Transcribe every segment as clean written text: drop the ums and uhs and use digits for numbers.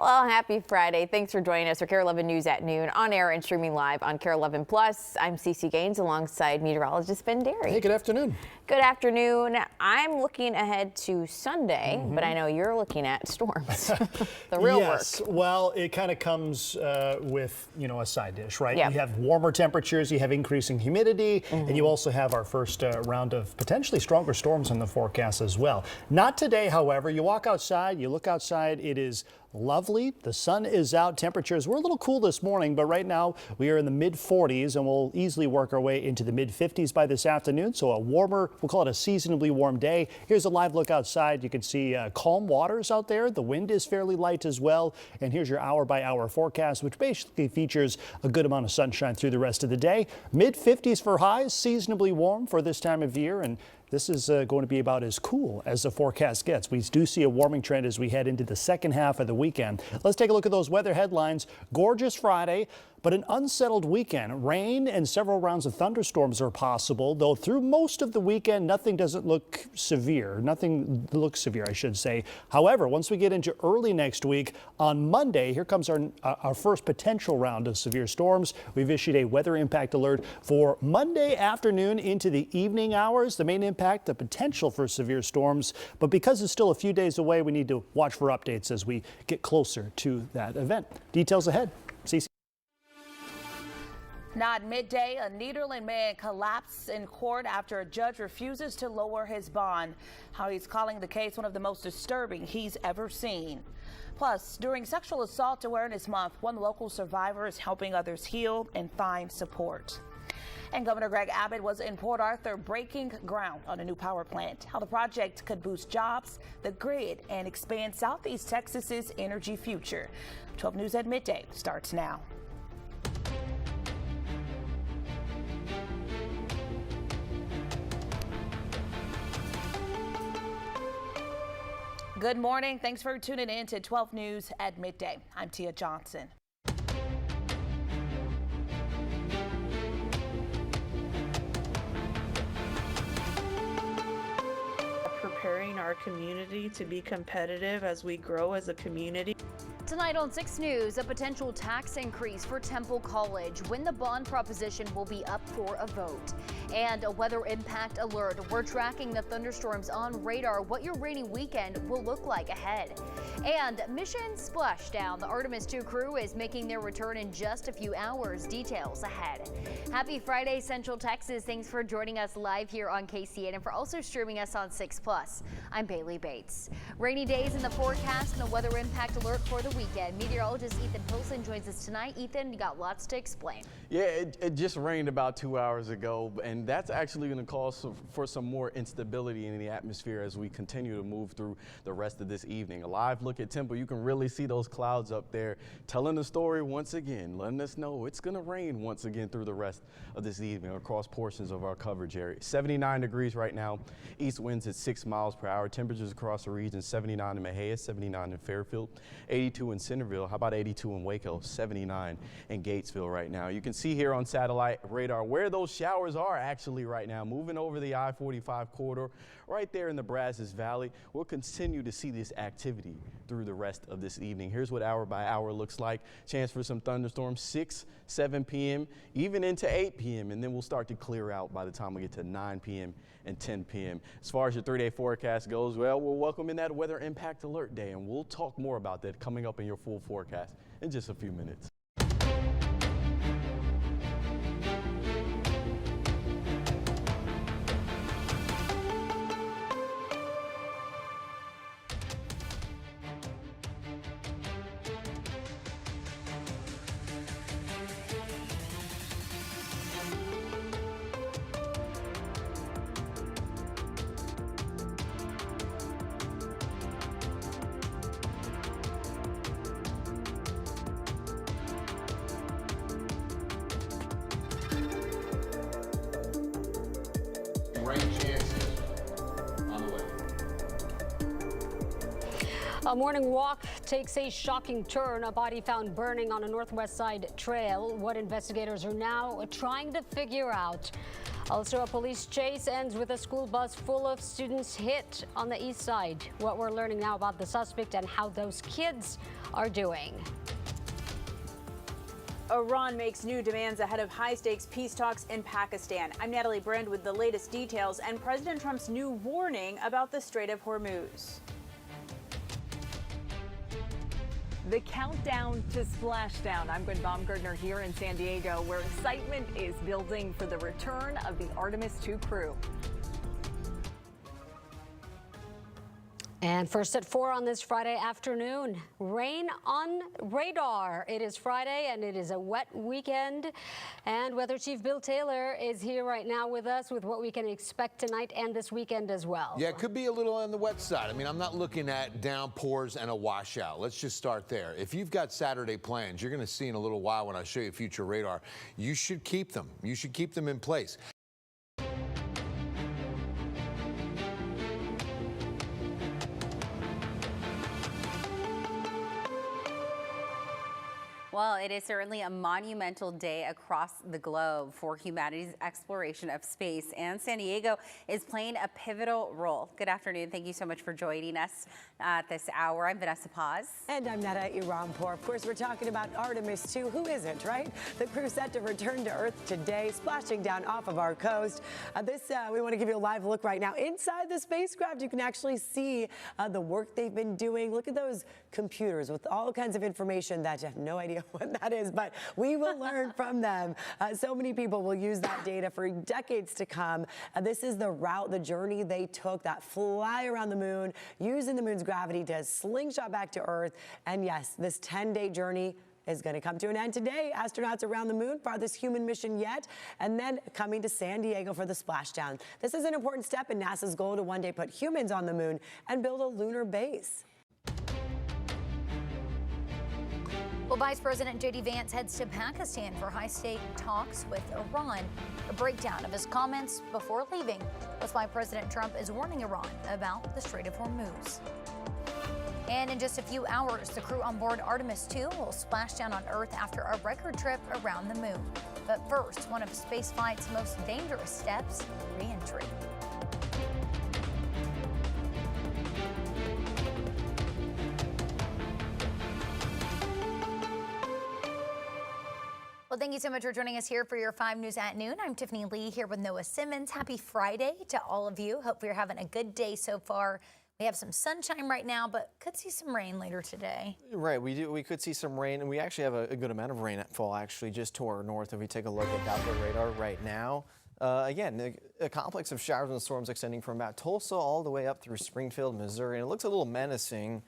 Well, happy Friday. Thanks for joining us for KARE 11 News at noon, on air and streaming live on KARE 11 Plus. I'm Cece Gaines alongside meteorologist Ben Derry. Hey, good afternoon. Good afternoon. I'm looking ahead to Sunday, but I know you're looking at storms. The real work. Yes, well, it kind of comes with, a side dish, right? Yep. You have warmer temperatures, you have increasing humidity, and you also have our first round of potentially stronger storms in the forecast as well. Not today, however. You walk outside, you look outside, it is lovely. The sun is out. Temperatures were a little cool this morning, but right now we are in the mid 40s and we'll easily work our way into the mid 50s by this afternoon. So a warmer, we'll call it a seasonably warm day. Here's a live look outside. You can see calm waters out there. The wind is fairly light as well. And here's your hour by hour forecast, which basically features a good amount of sunshine through the rest of the day. Mid 50s for highs, seasonably warm for this time of year. And this is going to be about as cool as the forecast gets. We do see a warming trend as we head into the second half of the weekend. Let's take a look at those weather headlines. Gorgeous Friday, but an unsettled weekend. Rain and several rounds of thunderstorms are possible, though through most of the weekend, nothing looks severe, I should say. However, once we get into early next week, on Monday, here comes our first potential round of severe storms. We've issued a weather impact alert for Monday afternoon into the evening hours. The main impact, the potential for severe storms, but because it's still a few days away, we need to watch for updates as we get closer to that event. Details ahead. CC. Not midday, a Nederland man collapsed in court after a judge refuses to lower his bond. How he's calling the case one of the most disturbing he's ever seen. Plus, during Sexual Assault Awareness Month, one local survivor is helping others heal and find support. And Governor Greg Abbott was in Port Arthur breaking ground on a new power plant. How the project could boost jobs, the grid, and expand Southeast Texas's energy future. 12 News at midday starts now. Good morning. Thanks for tuning in to 12 News at midday. I'm Tia Johnson. Preparing our community to be competitive as we grow as a community. Tonight on 6 News, a potential tax increase for Temple College, when the bond proposition will be up for a vote, and a weather impact alert. We're tracking the thunderstorms on radar, what your rainy weekend will look like ahead. And Mission Splashdown, the Artemis II crew is making their return in just a few hours. Details ahead. Happy Friday, Central Texas. Thanks for joining us live here on KCN and for also streaming us on 6 Plus. I'm Bailey Bates. Rainy days in the forecast and a weather impact alert for the weekend. Meteorologist Ethan Pilson joins us tonight. Ethan, you got lots to explain. Yeah, it just rained about 2 hours ago, and that's actually going to cause for some more instability in the atmosphere as we continue to move through the rest of this evening. A live look at Temple, you can really see those clouds up there telling the story once again, letting us know it's going to rain once again through the rest of this evening across portions of our coverage area. 79 degrees right now, east winds at 6 miles per hour. Temperatures across the region, 79 in Mejia, 79 in Fairfield, 82 in Centerville. How about 82 in Waco, 79 in Gatesville right now. You can see here on satellite radar where those showers are actually right now, moving over the I-45 corridor right there in the Brazos Valley. We'll continue to see this activity through the rest of this evening. Here's what hour by hour looks like. Chance for some thunderstorms, 6, 7 p.m., even into 8 p.m., and then we'll start to clear out by the time we get to 9 p.m. and 10 p.m. As far as your 3-day forecast goes, well, we're welcoming that weather impact alert day, and we'll talk more about that coming up in your full forecast in just a few minutes. Rain chances on the way. A morning walk takes a shocking turn. A body found burning on a northwest side trail. What investigators are now trying to figure out. Also, a police chase ends with a school bus full of students hit on the east side. What we're learning now about the suspect and how those kids are doing. Iran makes new demands ahead of high-stakes peace talks in Pakistan. I'm Natalie Brand with the latest details and President Trump's new warning about the Strait of Hormuz. The countdown to splashdown. I'm Gwen Baumgartner here in San Diego, where excitement is building for the return of the Artemis II crew. And first at 4 on this Friday afternoon, rain on radar. It is Friday and it is a wet weekend. And Weather Chief Bill Taylor is here right now with us with what we can expect tonight and this weekend as well. Yeah, it could be a little on the wet side. I mean, I'm not looking at downpours and a washout. Let's just start there. If you've got Saturday plans, you're going to see in a little while when I show you future radar, you should keep them. You should keep them in place. Well, it is certainly a monumental day across the globe for humanity's exploration of space, and San Diego is playing a pivotal role. Good afternoon. Thank you so much for joining us at this hour. I'm Vanessa Paz. And I'm Nada Irampour. Of course, we're talking about Artemis II. Who isn't, right? The crew set to return to Earth today, splashing down off of our coast. We want to give you a live look right now. Inside the spacecraft, you can actually see the work they've been doing. Look at those computers with all kinds of information that you have no idea what that is, but we will learn from them. So many people will use that data for decades to come. This is the route, the journey they took, that fly around the moon, using the moon's gravity to slingshot back to Earth. And yes, this 10-day journey is going to come to an end today. Astronauts around the moon, farthest human mission yet, and then coming to San Diego for the splashdown. This is an important step in NASA's goal to one day put humans on the moon and build a lunar base. Well, Vice President J.D. Vance heads to Pakistan for high-stake talks with Iran. A breakdown of his comments before leaving. That's why President Trump is warning Iran about the Strait of Hormuz. And in just a few hours, the crew on board Artemis II will splash down on Earth after a record trip around the moon. But first, one of spaceflight's most dangerous steps, re-entry. Well, thank you so much for joining us here for your 5 News at Noon. I'm Tiffany Lee here with Noah Simmons. Happy Friday to all of you. Hope you're having a good day so far. We have some sunshine right now, but could see some rain later today. Right, we do. We could see some rain, and we actually have a good amount of rainfall actually just to our north. If we take a look at Doppler radar right now, again, a complex of showers and storms extending from about Tulsa all the way up through Springfield, Missouri, and it looks a little menacing.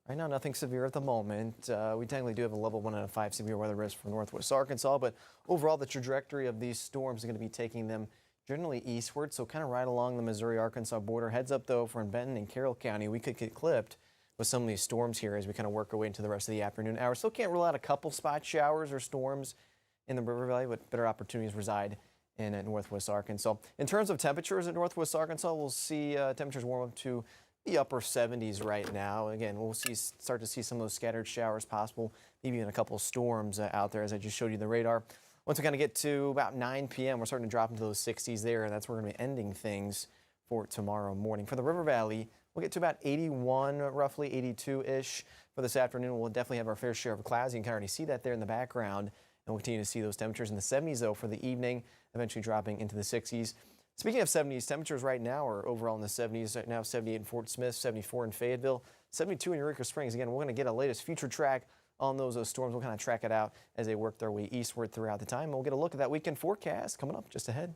Right now, nothing severe at the moment. We technically do have a level 1 out of 5 severe weather risk for northwest Arkansas, but overall, the trajectory of these storms is going to be taking them generally eastward, so kind of right along the Missouri-Arkansas border. Heads up, though, for Benton and Carroll County, we could get clipped with some of these storms here as we kind of work our way into the rest of the afternoon hours. Still can't rule out a couple spot showers or storms in the River Valley, but better opportunities reside in northwest Arkansas. In terms of temperatures at northwest Arkansas, we'll see temperatures warm up to the upper 70s right now. Again, we'll start to see some of those scattered showers possible, maybe even a couple storms out there as I just showed you the radar. Once we kind of get to about 9 p.m., we're starting to drop into those 60s there, and that's where we're going to be ending things for tomorrow morning. For the River Valley, we'll get to about 81, roughly 82-ish for this afternoon. We'll definitely have our fair share of clouds. You can already see that there in the background, and we'll continue to see those temperatures in the 70s, though, for the evening, eventually dropping into the 60s. Speaking of 70s, temperatures right now are overall in the 70s. Right now, 78 in Fort Smith, 74 in Fayetteville, 72 in Eureka Springs. Again, we're going to get a latest future track on those storms. We'll kind of track it out as they work their way eastward throughout the time. And we'll get a look at that weekend forecast coming up just ahead.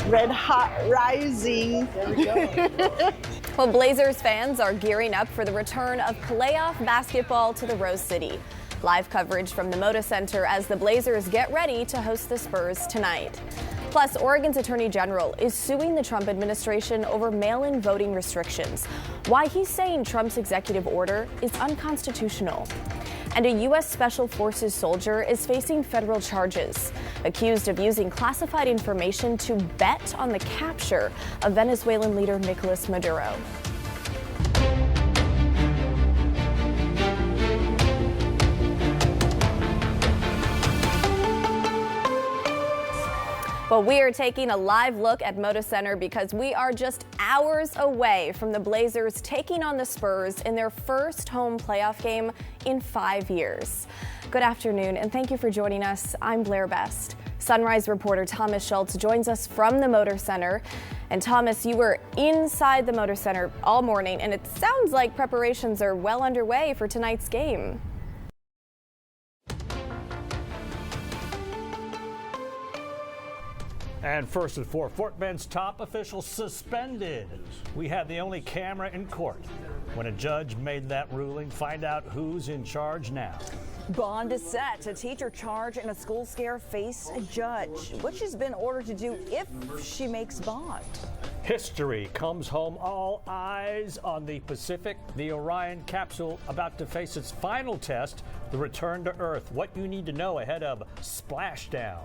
Red hot rising. There we go. Well, Blazers fans are gearing up for the return of playoff basketball to the Rose City. Live coverage from the Moda Center as the Blazers get ready to host the Spurs tonight. Plus, Oregon's Attorney General is suing the Trump administration over mail-in voting restrictions. Why he's saying Trump's executive order is unconstitutional. And a U.S. Special Forces soldier is facing federal charges, accused of using classified information to bet on the capture of Venezuelan leader Nicolas Maduro. Well, we are taking a live look at Moda Center because we are just hours away from the Blazers taking on the Spurs in their first home playoff game in 5 years. Good afternoon, and thank you for joining us. I'm Blair Best. Sunrise reporter Thomas Schultz joins us from the Motor Center. And Thomas, you were inside the Motor Center all morning, and it sounds like preparations are well underway for tonight's game. And first and fourth, Fort Bend's top official suspended. We had the only camera in court when a judge made that ruling. Find out who's in charge now. Bond is set. A teacher charged in a school scare face a judge. What she's been ordered to do if she makes bond. History comes home. All eyes on the Pacific. The Orion capsule about to face its final test, the return to Earth. What you need to know ahead of splashdown.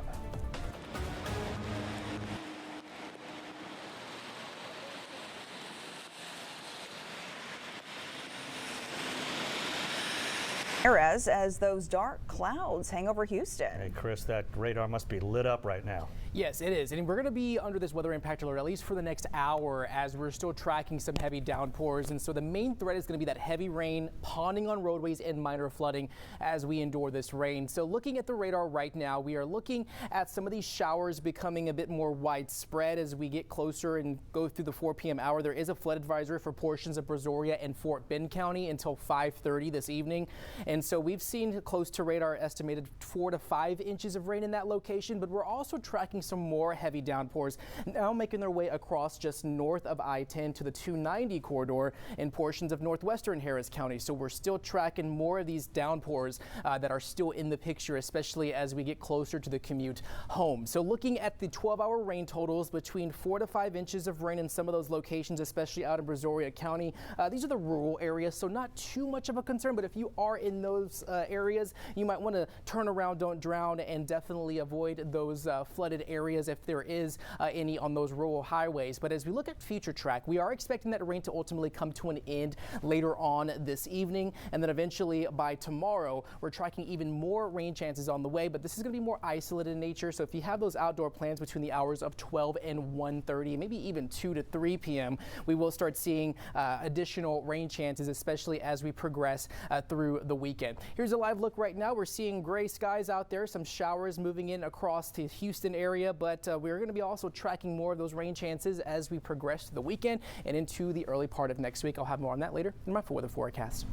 As those dark clouds hang over Houston. Hey, Chris, that radar must be lit up right now. Yes, it is. And we're going to be under this weather impact alert at least for the next hour as we're still tracking some heavy downpours. And so the main threat is going to be that heavy rain, ponding on roadways and minor flooding as we endure this rain. So looking at the radar right now, we are looking at some of these showers becoming a bit more widespread as we get closer and go through the 4 p.m. hour. There is a flood advisory for portions of Brazoria and Fort Bend County until 5:30 this evening. And so we've seen close to radar estimated 4 to 5 inches of rain in that location, but we're also tracking some more heavy downpours now making their way across just north of I-10 to the 290 corridor in portions of northwestern Harris County. So we're still tracking more of these downpours that are still in the picture, especially as we get closer to the commute home. So looking at the 12-hour rain totals, between 4 to 5 inches of rain in some of those locations, especially out in Brazoria County. These are the rural areas, so not too much of a concern, but if you are in those areas, you might want to turn around, don't drown, and definitely avoid those flooded areas if there is any on those rural highways. But as we look at future track, we are expecting that rain to ultimately come to an end later on this evening, and then eventually by tomorrow we're tracking even more rain chances on the way, but this is going to be more isolated in nature. So if you have those outdoor plans between the hours of 12 and 1:30, maybe even 2 to 3 p.m., we will start seeing additional rain chances, especially as we progress through the weekend. Here's a live look right now. We're seeing gray skies out there, some showers moving in across the Houston area, but we're going to be also tracking more of those rain chances as we progress to the weekend and into the early part of next week. I'll have more on that later in my weather forecast.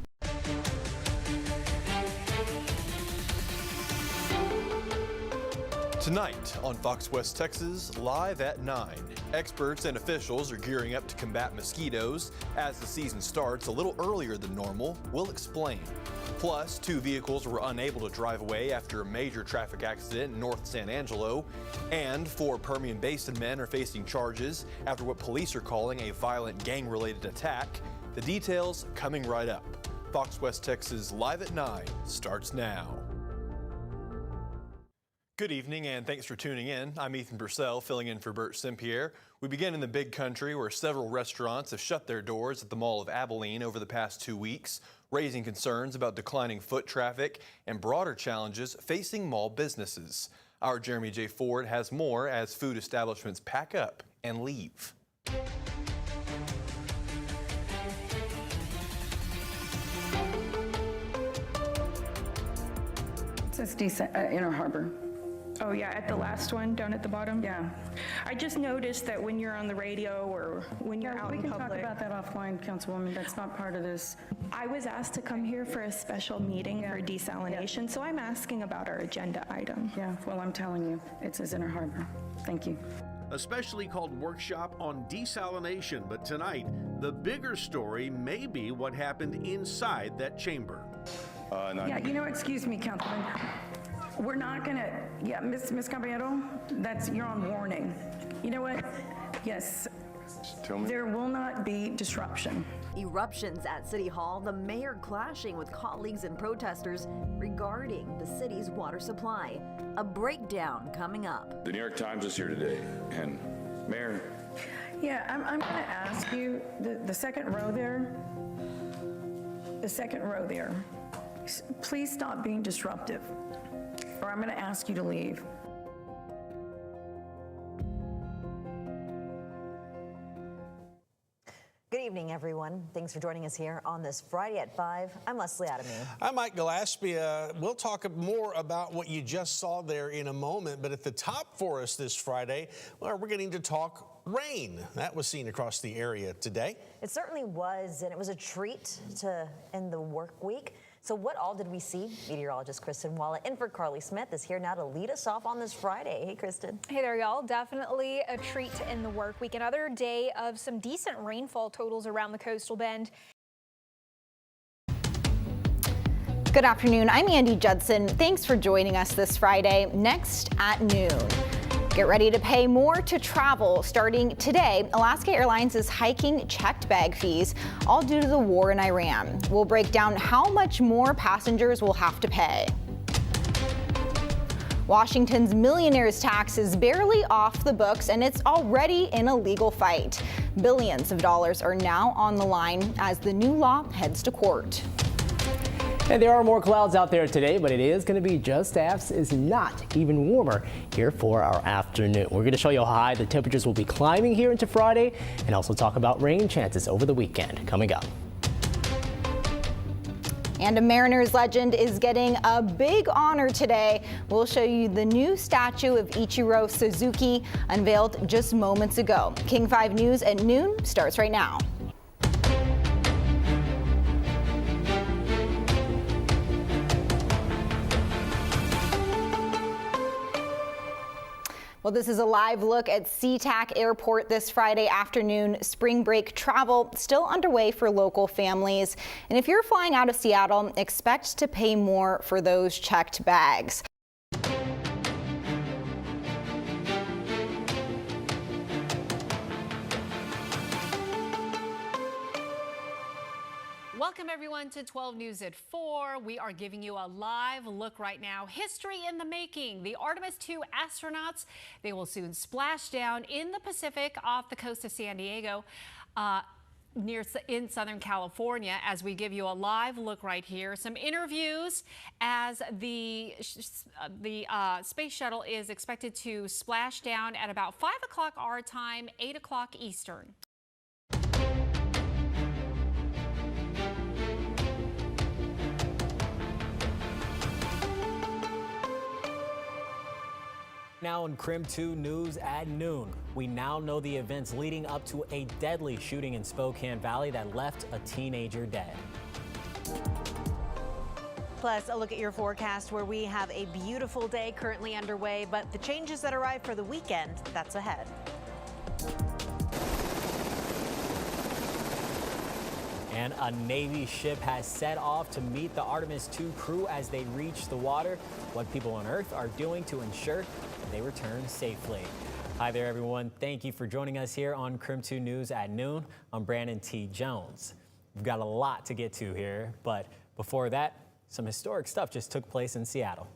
Tonight on Fox West Texas, live at 9. Experts and officials are gearing up to combat mosquitoes as the season starts a little earlier than normal. We'll explain. Plus, 2 vehicles were unable to drive away after a major traffic accident in North San Angelo. And 4 Permian Basin men are facing charges after what police are calling a violent gang-related attack. The details coming right up. Fox West Texas Live at 9 starts now. Good evening and thanks for tuning in. I'm Ethan Purcell filling in for Bert St-Pierre. We begin in the Big Country where several restaurants have shut their doors at the Mall of Abilene over the past 2 weeks, raising concerns about declining foot traffic and broader challenges facing mall businesses. Our Jeremy J. Ford has more as food establishments pack up and leave. It says Inner Harbor. Oh yeah, at the last one, down at the bottom? Yeah. I just noticed that when you're on the radio or when you're out in public. We can talk about that offline, Councilwoman. That's not part of this. I was asked to come here for a special meeting for desalination, so I'm asking about our agenda item. Yeah, well, I'm telling you, it says Inner Harbor. Thank you. A specially called workshop on desalination, but tonight, the bigger story may be what happened inside that chamber. Yeah, you know, excuse me, Councilman. We're not gonna, yeah, Miss Caballero, you're on warning. You know what? Yes, there will not be disruption. Eruptions at City Hall, the mayor clashing with colleagues and protesters regarding the city's water supply. A breakdown coming up. The New York Times is here today, and Mayor. Yeah, I'm gonna ask you, the second row there, please stop being disruptive, or I'm gonna ask you to leave. everyone. Thanks for joining us here on this Friday at 5. I'm Leslie Adamy. I'm Mike Gillespie. We'll talk more about what you just saw there in a moment, but at the top for us this Friday, well, we're getting to talk rain. That was seen across the area today. It certainly was, and it was a treat to end the work week. So what all did we see? Meteorologist Kristen Walla in for Carly Smith is here now to lead us off on this Friday. Hey, Kristen. Hey there, y'all. Definitely a treat to end the work week. Another day of some decent rainfall totals around the coastal bend. Good afternoon. I'm Andy Judson. Thanks for joining us this Friday. Next at noon. Get ready to pay more to travel. Starting today, Alaska Airlines is hiking checked bag fees, all due to the war in Iran. We'll break down how much more passengers will have to pay. Washington's millionaires tax is barely off the books, and it's already in a legal fight. Billions of dollars are now on the line as the new law heads to court. And there are more clouds out there today, but it is going to be just as is not even warmer here for our afternoon. We're going to show you how high the temperatures will be climbing here into Friday and also talk about rain chances over the weekend coming up. And a Mariners legend is getting a big honor today. We'll show you the new statue of Ichiro Suzuki unveiled just moments ago. King 5 News at noon starts right now. Well, this is a live look at SeaTac Airport this Friday afternoon. Spring break travel still underway for local families. And if you're flying out of Seattle, expect to pay more for those checked bags. Welcome everyone to 12 News at 4. We are giving you a live look right now. History in the making. The Artemis II astronauts, they will soon splash down in the Pacific off the coast of San Diego. In Southern California, as we give you a live look right here. Some interviews as the space shuttle is expected to splash down at about 5 o'clock our time, 8 o'clock Eastern. Now in Crim 2 News at noon. We now know the events leading up to a deadly shooting in Spokane Valley that left a teenager dead. Plus, a look at your forecast where we have a beautiful day currently underway, but the changes that arrive for the weekend, that's ahead. And a Navy ship has set off to meet the Artemis II crew as they reach the water. What people on Earth are doing to ensure that they return safely. Hi there, everyone. Thank you for joining us here on Crim 2 News at noon. I'm Brandon T. Jones. We've got a lot to get to here, but before that, some historic stuff just took place in Seattle.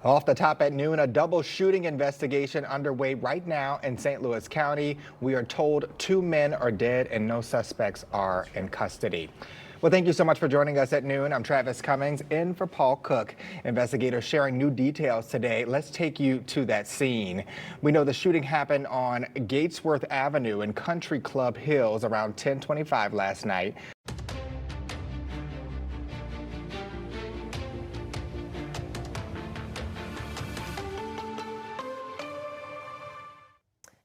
Off the top at noon, a double shooting investigation underway right now in St. Louis County. We are told 2 men are dead and no suspects are in custody. Well, thank you so much for joining us at noon. I'm Travis Cummings in for Paul Cook. Investigators sharing new details today. Let's take you to that scene. We know the shooting happened on Gatesworth Avenue in Country Club Hills around 10:25 last night.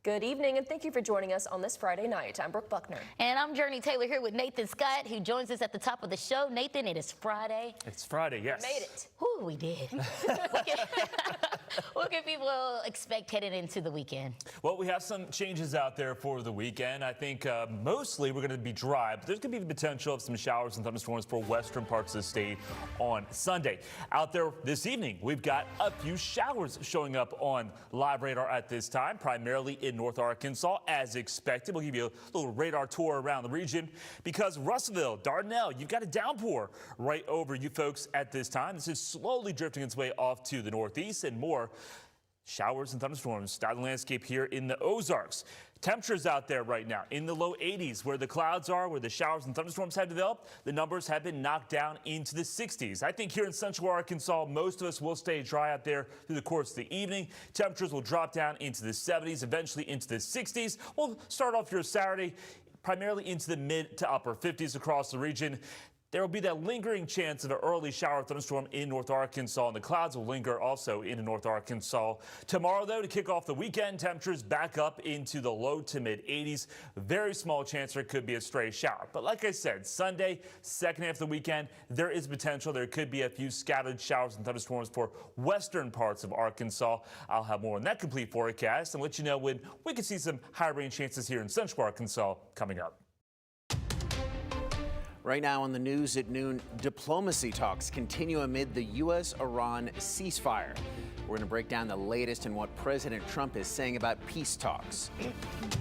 Good evening, and thank you for joining us on this Friday night. I'm Brooke Buckner. And I'm Journey Taylor here with Nathan Scott, who joins us at the top of the show. Nathan, it is Friday. It's Friday, yes. We made it. Whoo, we did. What can people expect heading into the weekend? Well, we have some changes out there for the weekend. I think mostly we're going to be dry, but there's going to be the potential of some showers and thunderstorms for western parts of the state on Sunday. Out there this evening, we've got a few showers showing up on live radar at this time, primarily in North Arkansas, as expected. We'll give you a little radar tour around the region because Russellville, Dardanelle, you've got a downpour right over you folks at this time. This is slowly drifting its way off to the northeast, and more Showers and thunderstorms dot the landscape here in the Ozarks. Temperatures out there right now in the low 80s where the clouds are, where the showers and thunderstorms have developed. The numbers have been knocked down into the 60s. I think here in central Arkansas, most of us will stay dry out there through the course of the evening. Temperatures will drop down into the 70s, eventually into the 60s. We'll start off here Saturday, primarily into the mid to upper 50s across the region. There will be that lingering chance of an early shower thunderstorm in North Arkansas, and the clouds will linger also in North Arkansas. Tomorrow, though, to kick off the weekend, temperatures back up into the low to mid 80s. Very small chance there could be a stray shower. But like I said, Sunday, second half of the weekend, there is potential. There could be a few scattered showers and thunderstorms for western parts of Arkansas. I'll have more on that complete forecast and let you know when we could see some high rain chances here in central Arkansas coming up. Right now on the news at noon, diplomacy talks continue amid the U.S.-Iran ceasefire. We're going to break down the latest in what President Trump is saying about peace talks.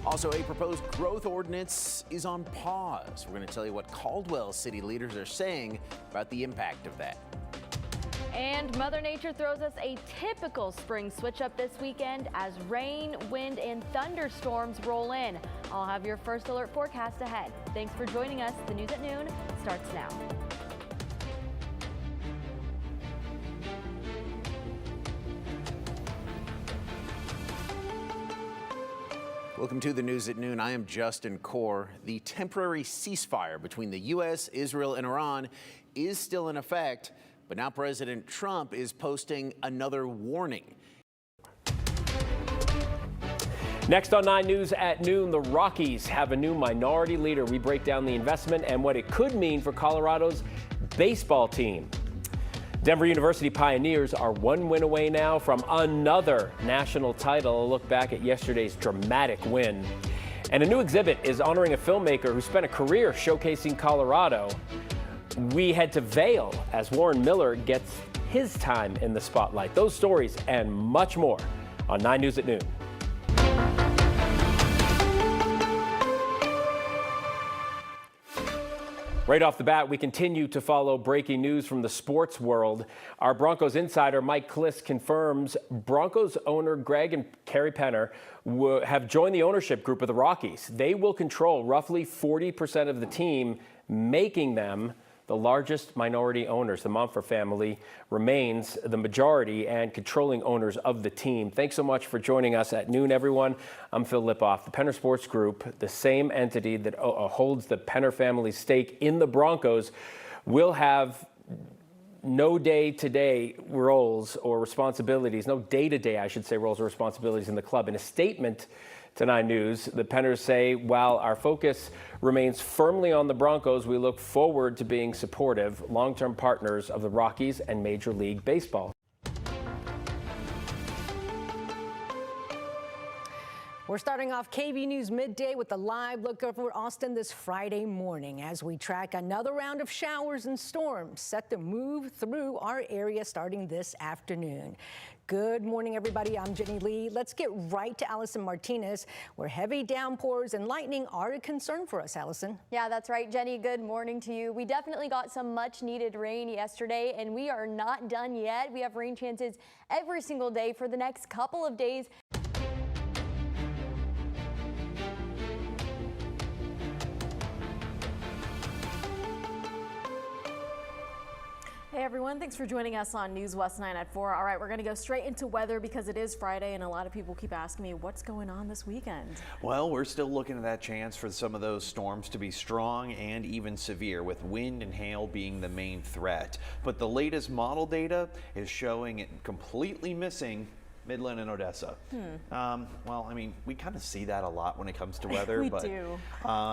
Also, a proposed growth ordinance is on pause. We're going to tell you what Caldwell city leaders are saying about the impact of that. And Mother Nature throws us a typical spring switch up this weekend as rain, wind, and thunderstorms roll in. I'll have your first alert forecast ahead. Thanks for joining us. The news at noon starts now. Welcome to the news at noon. I am Justin Core. The temporary ceasefire between the U.S., Israel, and Iran is still in effect. But now President Trump is posting another warning. Next on 9 News at noon, the Rockies have a new minority leader. We break down the investment and what it could mean for Colorado's baseball team. Denver University Pioneers are one win away now from another national title. A look back at yesterday's dramatic win. And a new exhibit is honoring a filmmaker who spent a career showcasing Colorado. We head to Vail as Warren Miller gets his time in the spotlight. Those stories and much more on 9 News at noon. Right off the bat, we continue to follow breaking news from the sports world. Our Broncos insider, Mike Kliss, confirms Broncos owner Greg and Kerry Penner have joined the ownership group of the Rockies. They will control roughly 40% of the team, making them the largest minority owners. The Mumford family remains the majority and controlling owners of the team. Thanks so much for joining us at noon, everyone. I'm Phil Lipoff. The Penner Sports Group, the same entity that holds the Penner family's stake in the Broncos, will have no day-to-day roles or responsibilities, no day-to-day, I should say, roles or responsibilities in the club. In a statement to 9 News, the Penners say, while our focus remains firmly on the Broncos, we look forward to being supportive, long-term partners of the Rockies and Major League Baseball. We're starting off KB News Midday with a live look over Austin this Friday morning as we track another round of showers and storms set to move through our area starting this afternoon. Good morning, everybody. I'm Jenny Lee. Let's get right to Allison Martinez, where heavy downpours and lightning are a concern for us. Allison. Yeah, that's right, Jenny. Good morning to you. We definitely got some much needed rain yesterday, and we are not done yet. We have rain chances every single day for the next couple of days. Hey everyone, thanks for joining us on News West 9 at 4. All right, we're going to go straight into weather because it is Friday and a lot of people keep asking me what's going on this weekend. Well, we're still looking at that chance for some of those storms to be strong and even severe, with wind and hail being the main threat. But the latest model data is showing it completely missing Midland and Odessa. Well, I mean, we kind of see that a lot when it comes to weather. We but, do.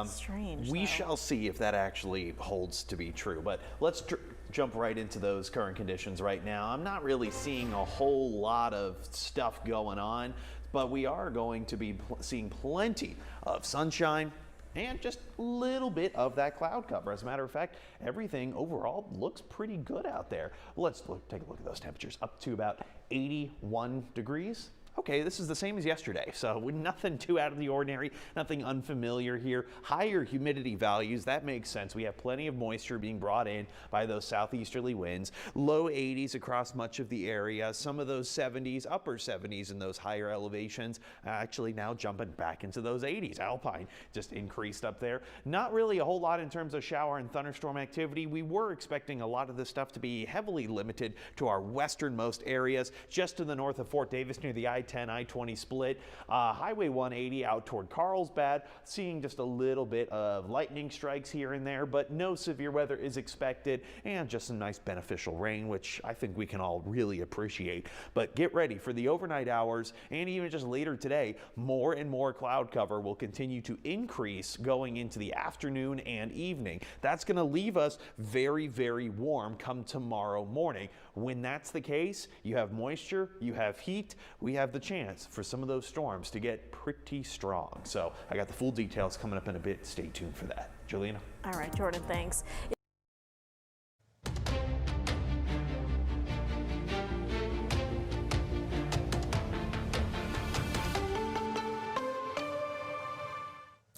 Strange. We though. shall see if that actually holds to be true. But let's jump right into those current conditions right now. I'm not really seeing a whole lot of stuff going on, but we are going to be seeing plenty of sunshine and just a little bit of that cloud cover. As a matter of fact, everything overall looks pretty good out there. Let's take a look at those temperatures, up to about 81 degrees. okay, this is the same as yesterday. So nothing too out of the ordinary, nothing unfamiliar here. Higher humidity values, that makes sense. We have plenty of moisture being brought in by those southeasterly winds. Low 80s across much of the area. Some of those 70s, upper 70s in those higher elevations, actually now jumping back into those 80s. Alpine just increased up there. Not really a whole lot in terms of shower and thunderstorm activity. We were expecting a lot of this stuff to be heavily limited to our westernmost areas, just to the north of Fort Davis near the I-10, I-20 split. Highway 180 out toward Carlsbad, seeing just a little bit of lightning strikes here and there, but no severe weather is expected, and just some nice beneficial rain, which I think we can all really appreciate. But get ready for the overnight hours, and even just later today, more and more cloud cover will continue to increase going into the afternoon and evening. That's going to leave us very, very warm come tomorrow morning. When that's the case, you have moisture, you have heat, we have the chance for some of those storms to get pretty strong. So I got the full details coming up in a bit. Stay tuned for that. Juliana? All right, Jordan, thanks.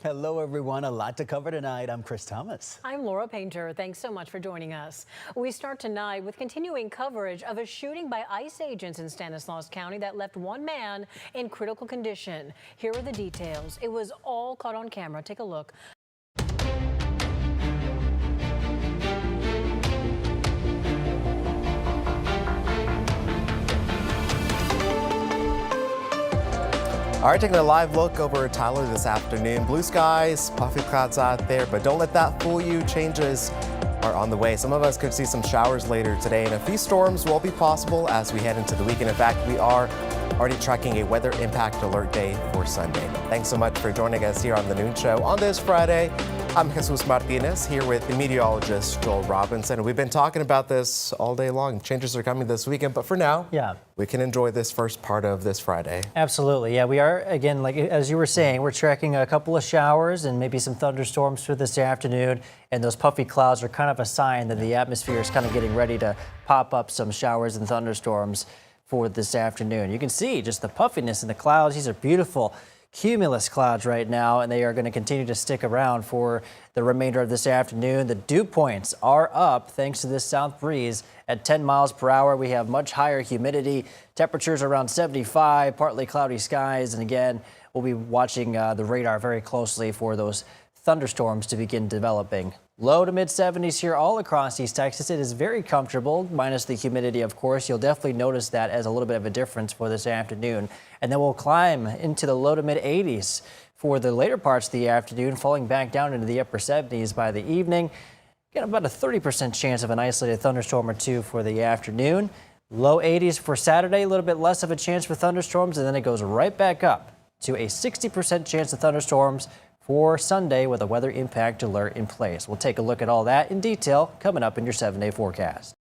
Hello, everyone. A lot to cover tonight. I'm Chris Thomas. I'm Laura Painter. Thanks so much for joining us. We start tonight with continuing coverage of a shooting by ICE agents in Stanislaus County that left one man in critical condition. Here are the details. It was all caught on camera. Take a look. All right, taking a live look over Tyler this afternoon. Blue skies, puffy clouds out there, but don't let that fool you. Changes are on the way. Some of us could see some showers later today, and a few storms will be possible as we head into the weekend. In fact, we are already tracking a weather impact alert day for Sunday. Thanks so much for joining us here on the Noon Show on this Friday. I'm Jesus Martinez here with the meteorologist Joel Robinson. We've been talking about this all day long. Changes are coming this weekend, but for now, we can enjoy this first part of this Friday. Absolutely. Yeah, we are, again, like as you were saying, we're tracking a couple of showers and maybe some thunderstorms for this afternoon. And those puffy clouds are kind of a sign that the atmosphere is kind of getting ready to pop up some showers and thunderstorms for this afternoon. You can see just the puffiness in the clouds. These are beautiful cumulus clouds right now, and they are going to continue to stick around for the remainder of this afternoon. The dew points are up thanks to this south breeze at 10 miles per hour. We have much higher humidity, temperatures around 75, partly cloudy skies, and again, we'll be watching the radar very closely for those thunderstorms to begin developing. Low to mid 70s here all across East Texas. It is very comfortable, minus the humidity, of course. You'll definitely notice that as a little bit of a difference for this afternoon. And then we'll climb into the low to mid 80s for the later parts of the afternoon, falling back down into the upper 70s by the evening. Got about a 30% chance of an isolated thunderstorm or two for the afternoon. Low 80s for Saturday, a little bit less of a chance for thunderstorms, and then it goes right back up to a 60% chance of thunderstorms for Sunday with a weather impact alert in place. We'll take a look at all that in detail coming up in your 7-day forecast.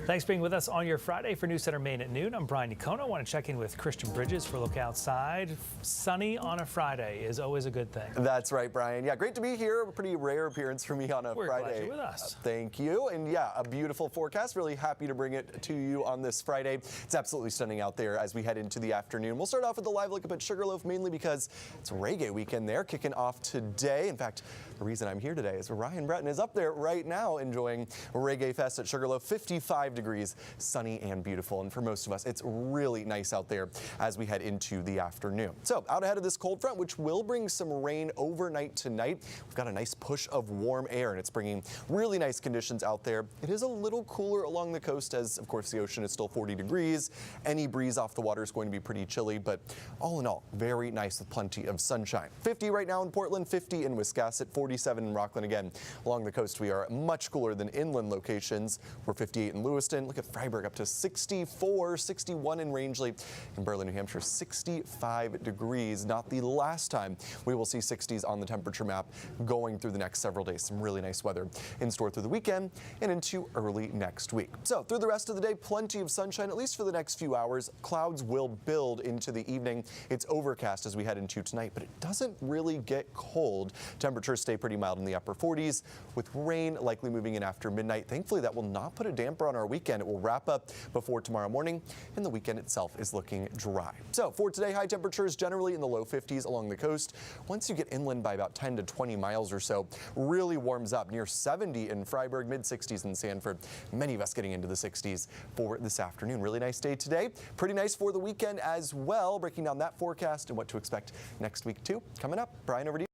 Thanks for being with us on your Friday for News Center Maine at noon. I'm Brian Nicona. I want to check in with Christian Bridges for a look outside. Sunny on a Friday is always a good thing. That's right, Brian. Yeah, great to be here. A pretty rare appearance for me on a We're Friday. Glad you're with us. Thank you. And yeah, a beautiful forecast. Really happy to bring it to you on this Friday. It's absolutely stunning out there as we head into the afternoon. We'll start off with a live look up at Sugarloaf, mainly because it's a reggae weekend there kicking off today. In fact, the reason I'm here today is Ryan Breton is up there right now enjoying Reggae Fest at Sugarloaf. 55 degrees, sunny and beautiful. And for most of us, it's really nice out there as we head into the afternoon. So out ahead of this cold front, which will bring some rain overnight tonight, we've got a nice push of warm air, and it's bringing really nice conditions out there. It is a little cooler along the coast as, of course, the ocean is still 40 degrees. Any breeze off the water is going to be pretty chilly, but all in all, very nice with plenty of sunshine. 50 right now in Portland, 50 in Wiscasset, 47 in Rockland. Again, along the coast, we are much cooler than inland locations. We're 58 in Lewiston. Lewiston. Look at Freiburg up to 64, 61 in Rangeley. In Berlin, New Hampshire, 65 degrees. Not the last time we will see 60s on the temperature map going through the next several days. Some really nice weather in store through the weekend and into early next week. So through the rest of the day, plenty of sunshine, at least for the next few hours. Clouds will build into the evening. It's overcast as we head into tonight, but it doesn't really get cold. Temperatures stay pretty mild in the upper 40s, with rain likely moving in after midnight. Thankfully, that will not put a damper on our weekend. It will wrap up before tomorrow morning, and the weekend itself is looking dry. So for today, high temperatures generally in the low 50s along the coast. Once you get inland by about 10 to 20 miles or so, really warms up near 70 in Freiburg, mid 60s in Sanford. Many of us getting into the 60s for this afternoon. Really nice day today. Pretty nice for the weekend as well. Breaking down that forecast and what to expect next week too. Coming up, Brian, over to you.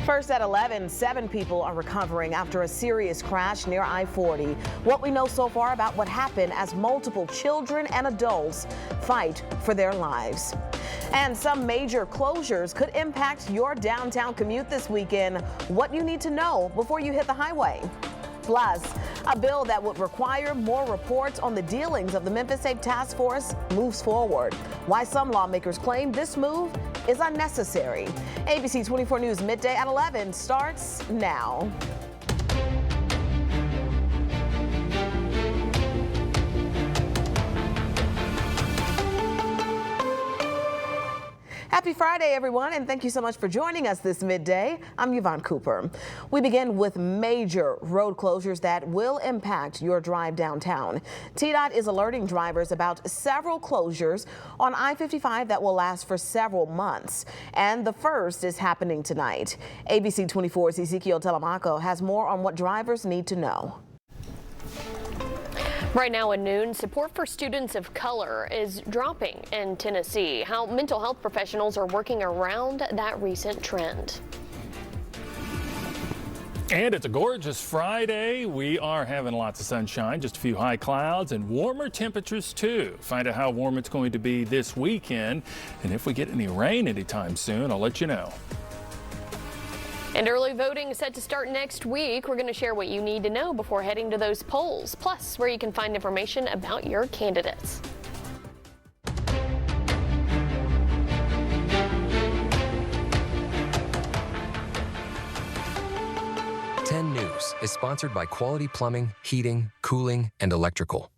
First at 11, 7 people are recovering after a serious crash near I-40. What we know so far about what happened as multiple children and adults fight for their lives. And some major closures could impact your downtown commute this weekend. What you need to know before you hit the highway. Plus, a bill that would require more reports on the dealings of the Memphis Safe Task Force moves forward. Why some lawmakers claim this move is unnecessary. ABC 24 News Midday at 11 starts now. Happy Friday, everyone, and thank you so much for joining us this midday. I'm Yvonne Cooper. We begin with major road closures that will impact your drive downtown. TDOT is alerting drivers about several closures on I-55 that will last for several months. And the first is happening tonight. ABC 24's Ezekiel Telemaco has more on what drivers need to know. Right now at noon, support for students of color is dropping in Tennessee. How mental health professionals are working around that recent trend. And it's a gorgeous Friday. We are having lots of sunshine, just a few high clouds and warmer temperatures too. Find out how warm it's going to be this weekend. And if we get any rain anytime soon, I'll let you know. And early voting is set to start next week. We're going to share what you need to know before heading to those polls, plus where you can find information about your candidates. News is sponsored by Quality Plumbing, Heating, Cooling, and Electrical.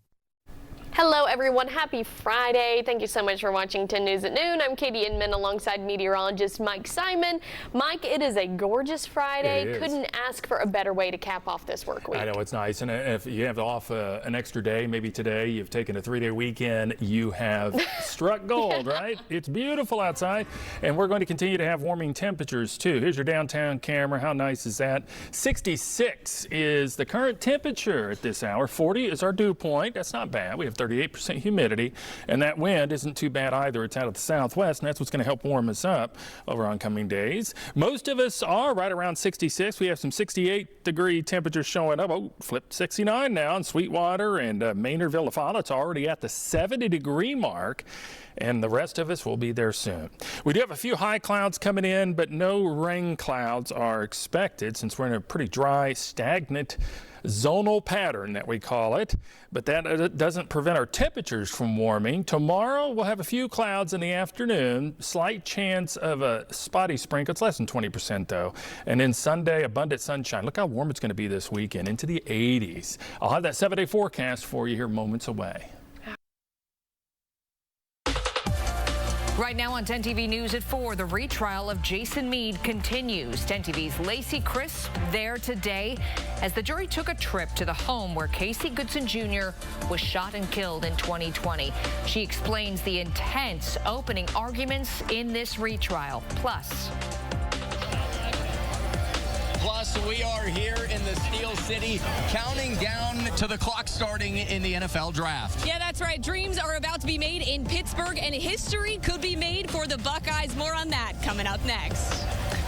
Hello, everyone. Happy Friday. Thank you so much for watching 10 News at Noon. I'm Katie Inman alongside meteorologist Mike Simon. Mike, it is a gorgeous Friday. Couldn't ask for a better way to cap off this work week. I know, it's nice. And if you have off an extra day, maybe today, you've taken a 3-day weekend, you have struck gold, right? It's beautiful outside. And we're going to continue to have warming temperatures, too. Here's your downtown camera. How nice is that? 66 is the current temperature at this hour. 40 is our dew point. That's not bad. We have 38% humidity, and that wind isn't too bad either. It's out of the southwest, and that's what's going to help warm us up over oncoming days. Most of us are right around 66. We have some 68-degree temperatures showing up. Oh, flipped 69 now in Sweetwater and Maynardville, La Folla. It's already at the 70-degree mark, and the rest of us will be there soon. We do have a few high clouds coming in, but no rain clouds are expected since we're in a pretty dry, stagnant zonal pattern that we call it, but that doesn't prevent our temperatures from warming. Tomorrow we'll have a few clouds in the afternoon, slight chance of a spotty sprinkle. It's less than 20% though. And then Sunday, abundant sunshine. Look how warm it's going to be this weekend, into the 80s. I'll have that 7-day forecast for you here moments away. Right now on 10 TV News at 4, the retrial of Jason Meade continues. 10 TV's Lacey Crisp there today as the jury took a trip to the home where Casey Goodson Jr. was shot and killed in 2020. She explains the intense opening arguments in this retrial. Plus, we are here in the Steel City counting down to the clock starting in the NFL draft. Yeah, that's right. Dreams are about to be made in Pittsburgh, and history could be made for the Buckeyes. More on that coming up next.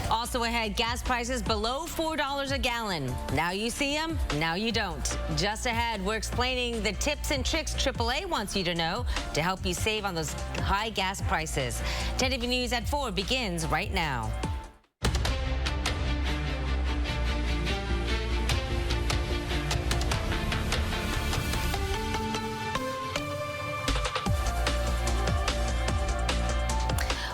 Also ahead, gas prices below $4 a gallon. Now you see them, now you don't. Just ahead, we're explaining the tips and tricks AAA wants you to know to help you save on those high gas prices. 10 TV News at 4 begins right now.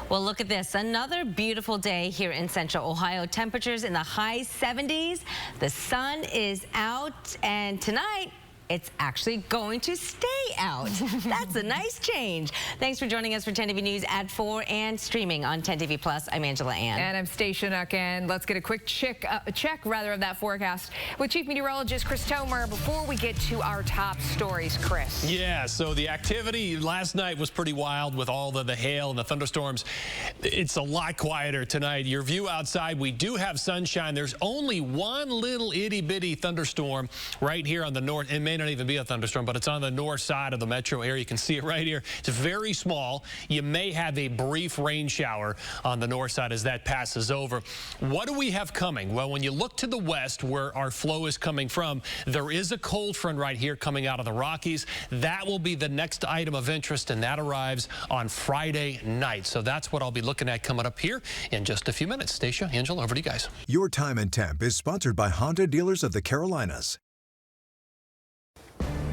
Well, look at this. Another beautiful day here in Central Ohio. Temperatures in the high 70s. The sun is out, and tonight it's actually going to stay out. That's a nice change. Thanks for joining us for 10 TV News at 4 and streaming on 10 TV Plus. I'm Angela Ann. And I'm Stacia Nook, and let's get a quick check of that forecast with Chief Meteorologist Chris Tomer before we get to our top stories. Chris. Yeah, so the activity last night was pretty wild with all the hail and the thunderstorms. It's a lot quieter tonight. Your view outside, we do have sunshine. There's only one little itty-bitty thunderstorm right here on the north. It may not even be a thunderstorm, but it's on the north side of the metro area. You can see it right here. It's very small. You may have a brief rain shower on the north side as that passes over. What do we have coming? Well, when you look to the west where our flow is coming from, there is a cold front right here coming out of the Rockies. That will be the next item of interest, and that arrives on Friday night. So that's what I'll be looking at coming up here in just a few minutes. Stacia, Angela, over to you guys. Your Time and Temp is sponsored by Honda Dealers of the Carolinas.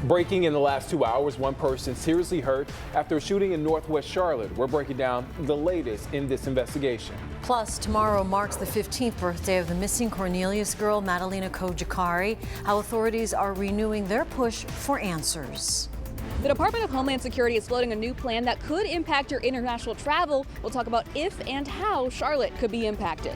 Breaking in the last 2 hours, one person seriously hurt after a shooting in Northwest Charlotte. We're breaking down the latest in this investigation. Plus, tomorrow marks the 15th birthday of the missing Cornelius girl, Madalena Kojikari. How authorities are renewing their push for answers. The Department of Homeland Security is floating a new plan that could impact your international travel. We'll talk about if and how Charlotte could be impacted.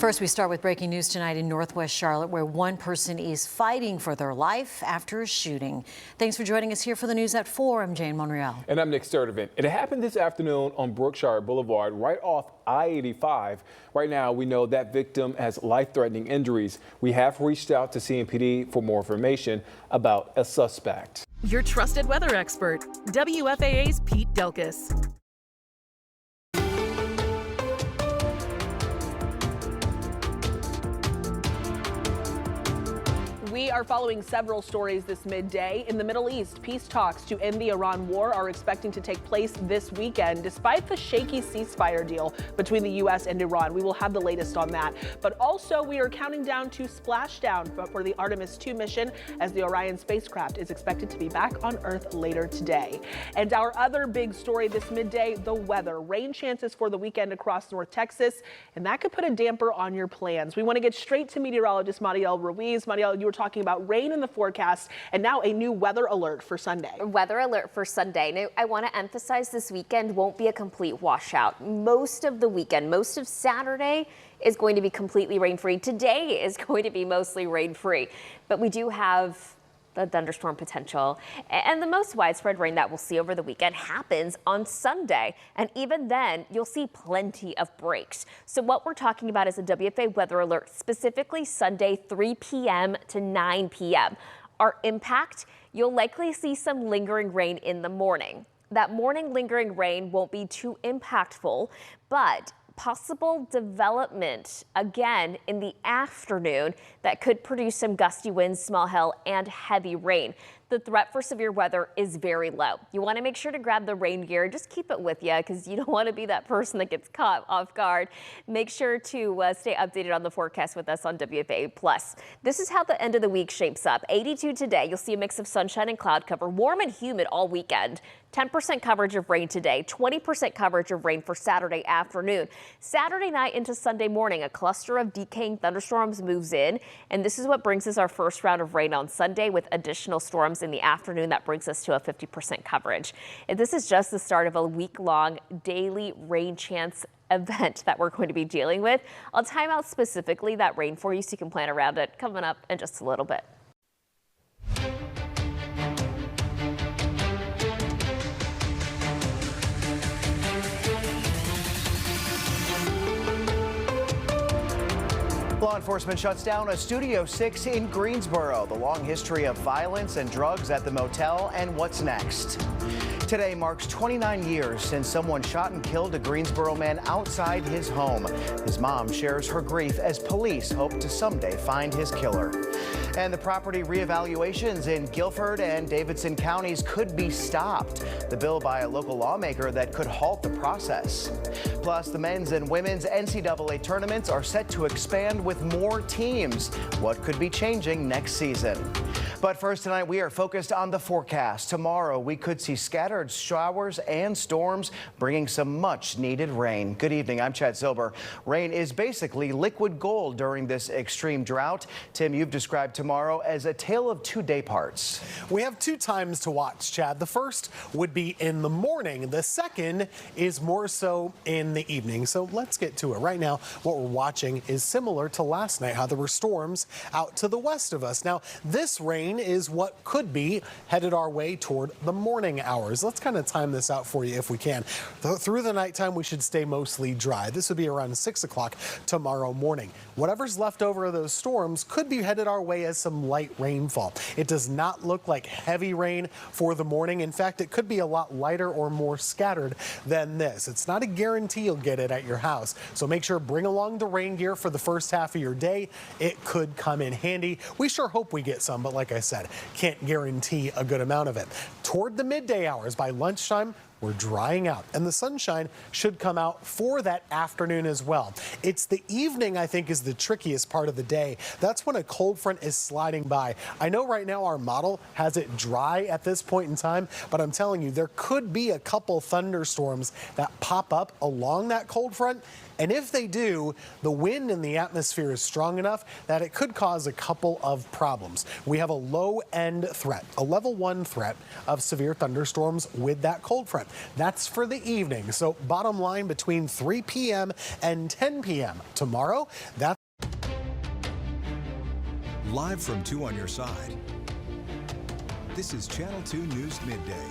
First, we start with breaking news tonight in Northwest Charlotte, where one person is fighting for their life after a shooting. Thanks for joining us here for the news at 4. I'm Jane Monreal. And I'm Nick Sturdivant. It happened this afternoon on Brookshire Boulevard, right off I-85. Right now, we know that victim has life-threatening injuries. We have reached out to CMPD for more information about a suspect. Your trusted weather expert, WFAA's Pete Delkus. We are following several stories this midday. In the Middle East, peace talks to end the Iran war are expecting to take place this weekend, despite the shaky ceasefire deal between the U.S. and Iran. We will have the latest on that. But also, we are counting down to splashdown for the Artemis 2 mission, as the Orion spacecraft is expected to be back on Earth later today. And our other big story this midday, the weather. Rain chances for the weekend across North Texas, and that could put a damper on your plans. We want to get straight to meteorologist Mariel Ruiz. Mariel, you were talking about rain in the forecast, and now a new weather alert for Sunday. Weather alert for Sunday. Now, I want to emphasize this weekend won't be a complete washout. Most of the weekend, most of Saturday is going to be completely rain-free. Today is going to be mostly rain-free, but we do have the thunderstorm potential, and the most widespread rain that we'll see over the weekend happens on Sunday, and even then you'll see plenty of breaks. So what we're talking about is a WFA weather alert, specifically Sunday 3 p.m. to 9 p.m. Our impact, you'll likely see some lingering rain in the morning. That morning lingering rain won't be too impactful, but possible development again in the afternoon that could produce some gusty winds, small hail, and heavy rain. The threat for severe weather is very low. You want to make sure to grab the rain gear. Just keep it with you because you don't want to be that person that gets caught off guard. Make sure to stay updated on the forecast with us on WFAA Plus. This is how the end of the week shapes up. 82 today. You'll see a mix of sunshine and cloud cover. Warm and humid all weekend. 10% coverage of rain today, 20% coverage of rain for Saturday afternoon. Saturday night into Sunday morning, a cluster of decaying thunderstorms moves in, and this is what brings us our first round of rain on Sunday with additional storms in the afternoon. That brings us to a 50% coverage. And this is just the start of a week-long daily rain chance event that we're going to be dealing with. I'll time out specifically that rain for you so you can plan around it coming up in just a little bit. Law enforcement shuts down a Studio 6 in Greensboro. The long history of violence and drugs at the motel, and what's next. Today marks 29 years since someone shot and killed a Greensboro man outside his home. His mom shares her grief as police hope to someday find his killer. And the property reevaluations in Guilford and Davidson counties could be stopped. The bill by a local lawmaker that could halt the process. Plus, the men's and women's NCAA tournaments are set to expand with more teams. What could be changing next season? But first tonight, we are focused on the forecast. Tomorrow, we could see scattered showers and storms, bringing some much needed rain. Good evening, I'm Chad Silber. Rain is basically liquid gold during this extreme drought. Tim, you've described tomorrow as a tale of two day parts. We have two times to watch, Chad. The first would be in the morning. The second is more so in the evening. So let's get to it. Right now, what we're watching is similar to last night, how there were storms out to the west of us. Now, this rain is what could be headed our way toward the morning hours. Let's kind of time this out for you if we can. Through the nighttime, we should stay mostly dry. This would be around 6 o'clock tomorrow morning. Whatever's left over of those storms could be headed our way as some light rainfall. It does not look like heavy rain for the morning. In fact, it could be a lot lighter or more scattered than this. It's not a guarantee you'll get it at your house. So make sure bring along the rain gear for the first half of your day. It could come in handy. We sure hope we get some, but like I said, can't guarantee a good amount of it. Toward the midday hours, by lunchtime, we're drying out, and the sunshine should come out for that afternoon as well. It's the evening, I think, is the trickiest part of the day. That's when a cold front is sliding by. I know right now our model has it dry at this point in time, but I'm telling you, there could be a couple thunderstorms that pop up along that cold front. And if they do, the wind in the atmosphere is strong enough that it could cause a couple of problems. We have a low-end threat, a level 1 threat of severe thunderstorms with that cold front. That's for the evening. So bottom line, between 3 p.m. and 10 p.m. tomorrow, that's Live from 2 on your side. This is Channel 2 News Midday.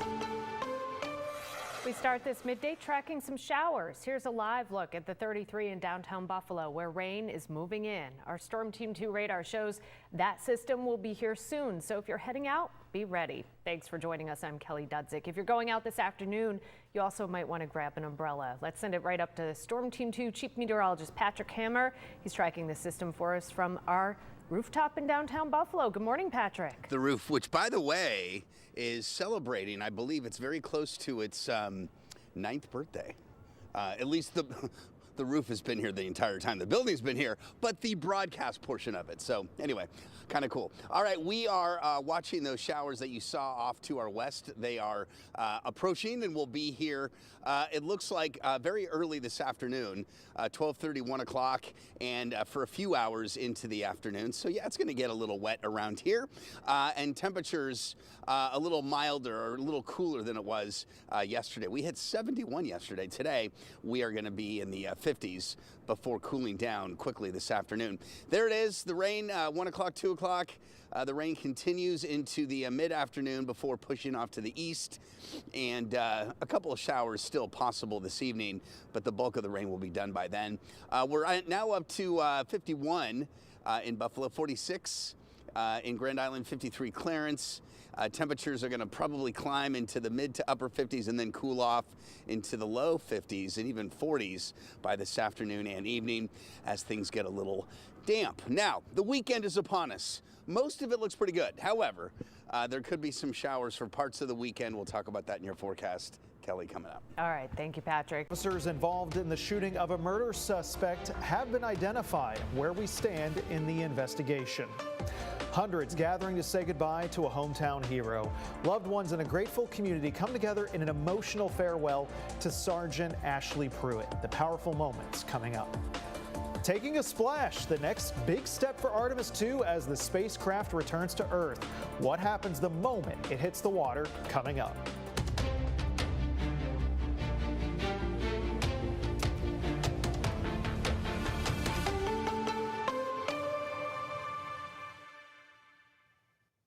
We start this midday tracking some showers. Here's a live look at the 33 in downtown Buffalo, where rain is moving in. Our Storm Team 2 radar shows that system will be here soon. So if you're heading out, be ready. Thanks for joining us. I'm Kelly Dudzik. If you're going out this afternoon, you also might want to grab an umbrella. Let's send it right up to Storm Team 2 Chief Meteorologist Patrick Hammer. He's tracking the system for us from our rooftop in downtown Buffalo. Good morning, Patrick. The roof, which, by the way, is celebrating, I believe it's very close to its 9th birthday. At least the roof has been here the entire time. The building's been here, but the broadcast portion of it. So anyway, kind of cool. All right, we are watching those showers that you saw off to our west. They are approaching and will be here. It looks like very early this afternoon, 12:30, 1 o'clock, and for a few hours into the afternoon. So yeah, it's going to get a little wet around here, and temperatures a little milder or a little cooler than it was yesterday. We hit 71 yesterday. Today, we are going to be in the 50s before cooling down quickly this afternoon. There it is, the rain, 1 o'clock, 2 o'clock. The rain continues into the mid-afternoon before pushing off to the east, and a couple of showers still possible this evening, but the bulk of the rain will be done by then. We're now up to 51 in Buffalo, 46 in Grand Island, 53 Clarence. Temperatures are going to probably climb into the mid to upper 50s and then cool off into the low 50s and even 40s by this afternoon and evening as things get a little damp. Now, the weekend is upon us. Most of it looks pretty good. However, there could be some showers for parts of the weekend. We'll talk about that in your forecast. Kelly, coming up. All right. Thank you, Patrick. Officers involved in the shooting of a murder suspect have been identified. Where we stand in the investigation. Hundreds gathering to say goodbye to a hometown hero. Loved ones in a grateful community come together in an emotional farewell to Sergeant Ashley Pruitt. The powerful moments coming up. Taking a splash, the next big step for Artemis 2 as the spacecraft returns to Earth. What happens the moment it hits the water? Coming up.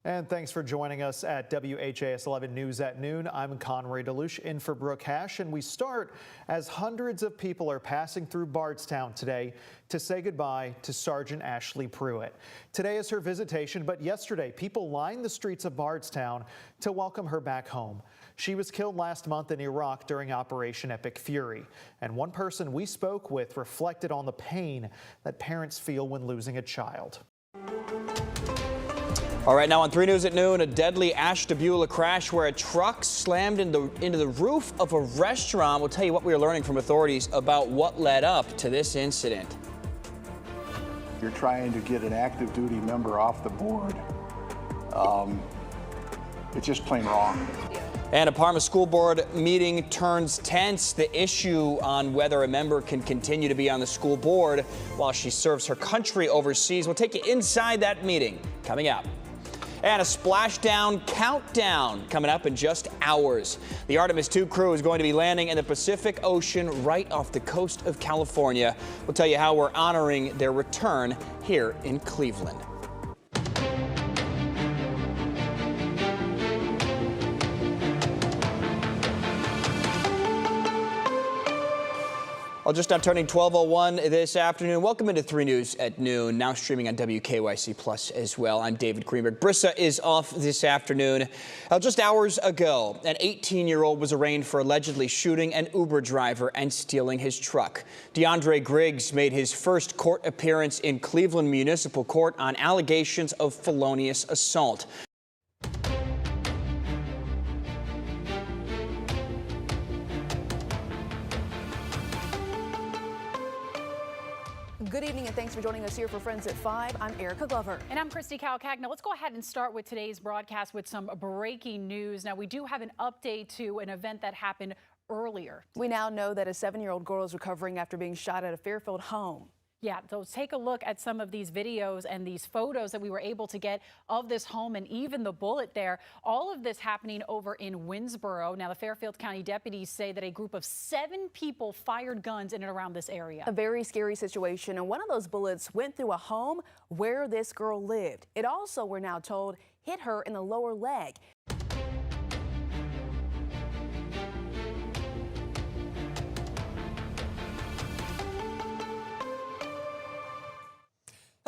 And thanks for joining us at WHAS 11 News at Noon. I'm Conrad DeLuche in for Brooke Hash, and we start as hundreds of people are passing through Bardstown today to say goodbye to Sergeant Ashley Pruitt. Today is her visitation, but yesterday people lined the streets of Bardstown to welcome her back home. She was killed last month in Iraq during Operation Epic Fury, and one person we spoke with reflected on the pain that parents feel when losing a child. All right, now on 3 News at Noon, a deadly Ashtabula crash where a truck slammed into the roof of a restaurant. We'll tell you what we are learning from authorities about what led up to this incident. you're trying to get an active duty member off the board. It's just plain wrong. And a Parma School Board meeting turns tense. The issue on whether a member can continue to be on the school board while she serves her country overseas. We'll take you inside that meeting coming up. And a splashdown countdown coming up in just hours. The Artemis II crew is going to be landing in the Pacific Ocean right off the coast of California. We'll tell you how we're honoring their return here in Cleveland. Well, just now turning 12:01 this afternoon. Welcome into 3 News at noon, now streaming on WKYC Plus as well. I'm David Greenberg. Brissa is off this afternoon. Just hours ago, an 18-year-old was arraigned for allegedly shooting an Uber driver and stealing his truck. DeAndre Griggs made his first court appearance in Cleveland Municipal Court on allegations of felonious assault. Good evening and thanks for joining us here for Friends at 5. I'm Erica Glover. And I'm Christy Calcagna. Let's go ahead and start with today's broadcast with some breaking news. Now, we do have an update to an event that happened earlier. We now know that a 7-year-old girl is recovering after being shot at a Fairfield home. Yeah, so take a look at some of these videos and these photos that we were able to get of this home and even the bullet there. All of this happening over in Winsboro. Now, the Fairfield County deputies say that a group of 7 people fired guns in and around this area. A very scary situation, and one of those bullets went through a home where this girl lived. It also, we're now told, hit her in the lower leg.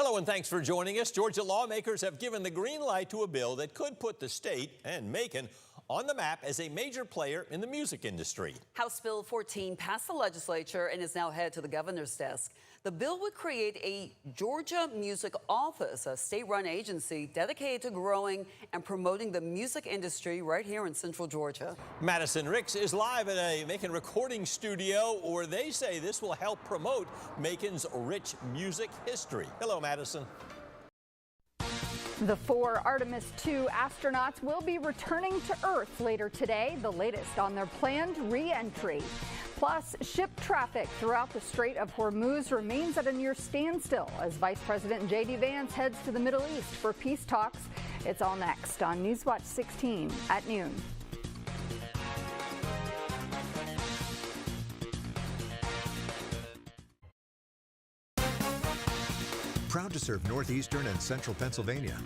Hello and thanks for joining us. Georgia lawmakers have given the green light to a bill that could put the state and Macon on the map as a major player in the music industry. House Bill 14 passed the legislature and is now headed to the governor's desk. The bill would create a Georgia Music Office, a state-run agency dedicated to growing and promoting the music industry right here in Central Georgia. Madison Ricks is live at a Macon recording studio where they say this will help promote Macon's rich music history. Hello, Madison. The 4 Artemis II astronauts will be returning to Earth later today, the latest on their planned re-entry. Plus, ship traffic throughout the Strait of Hormuz remains at a near standstill as Vice President J.D. Vance heads to the Middle East for peace talks. It's all next on Newswatch 16 at noon. Proud to serve northeastern and central Pennsylvania.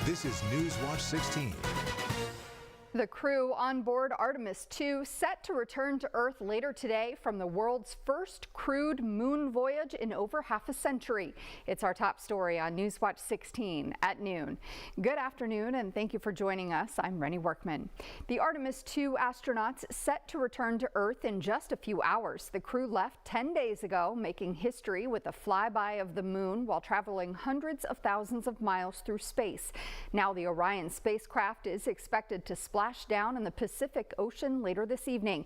This is Newswatch 16. The crew on board Artemis II set to return to Earth later today from the world's first crewed moon voyage in over half a century. It's our top story on Newswatch 16 at noon. Good afternoon and thank you for joining us. I'm Rennie Workman. The Artemis II astronauts set to return to Earth in just a few hours. The crew left 10 days ago, making history with a flyby of the moon while traveling hundreds of thousands of miles through space. Now the Orion spacecraft is expected to splash down in the Pacific Ocean later this evening.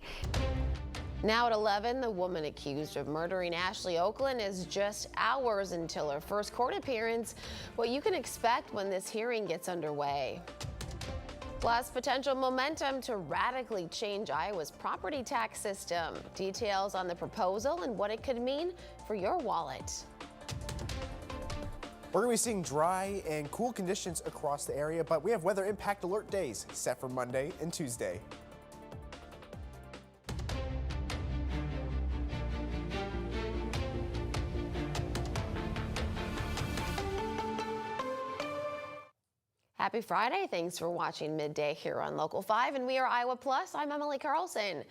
Now at 11, the woman accused of murdering Ashley Oakland is just hours until her first court appearance. What you can expect when this hearing gets underway. Plus, potential momentum to radically change Iowa's property tax system. Details on the proposal and what it could mean for your wallet. We're going to be seeing dry and cool conditions across the area, but we have weather impact alert days set for Monday and Tuesday. Happy Friday. Thanks for watching Midday here on Local 5, and we are Iowa Plus. I'm Emily Carlson.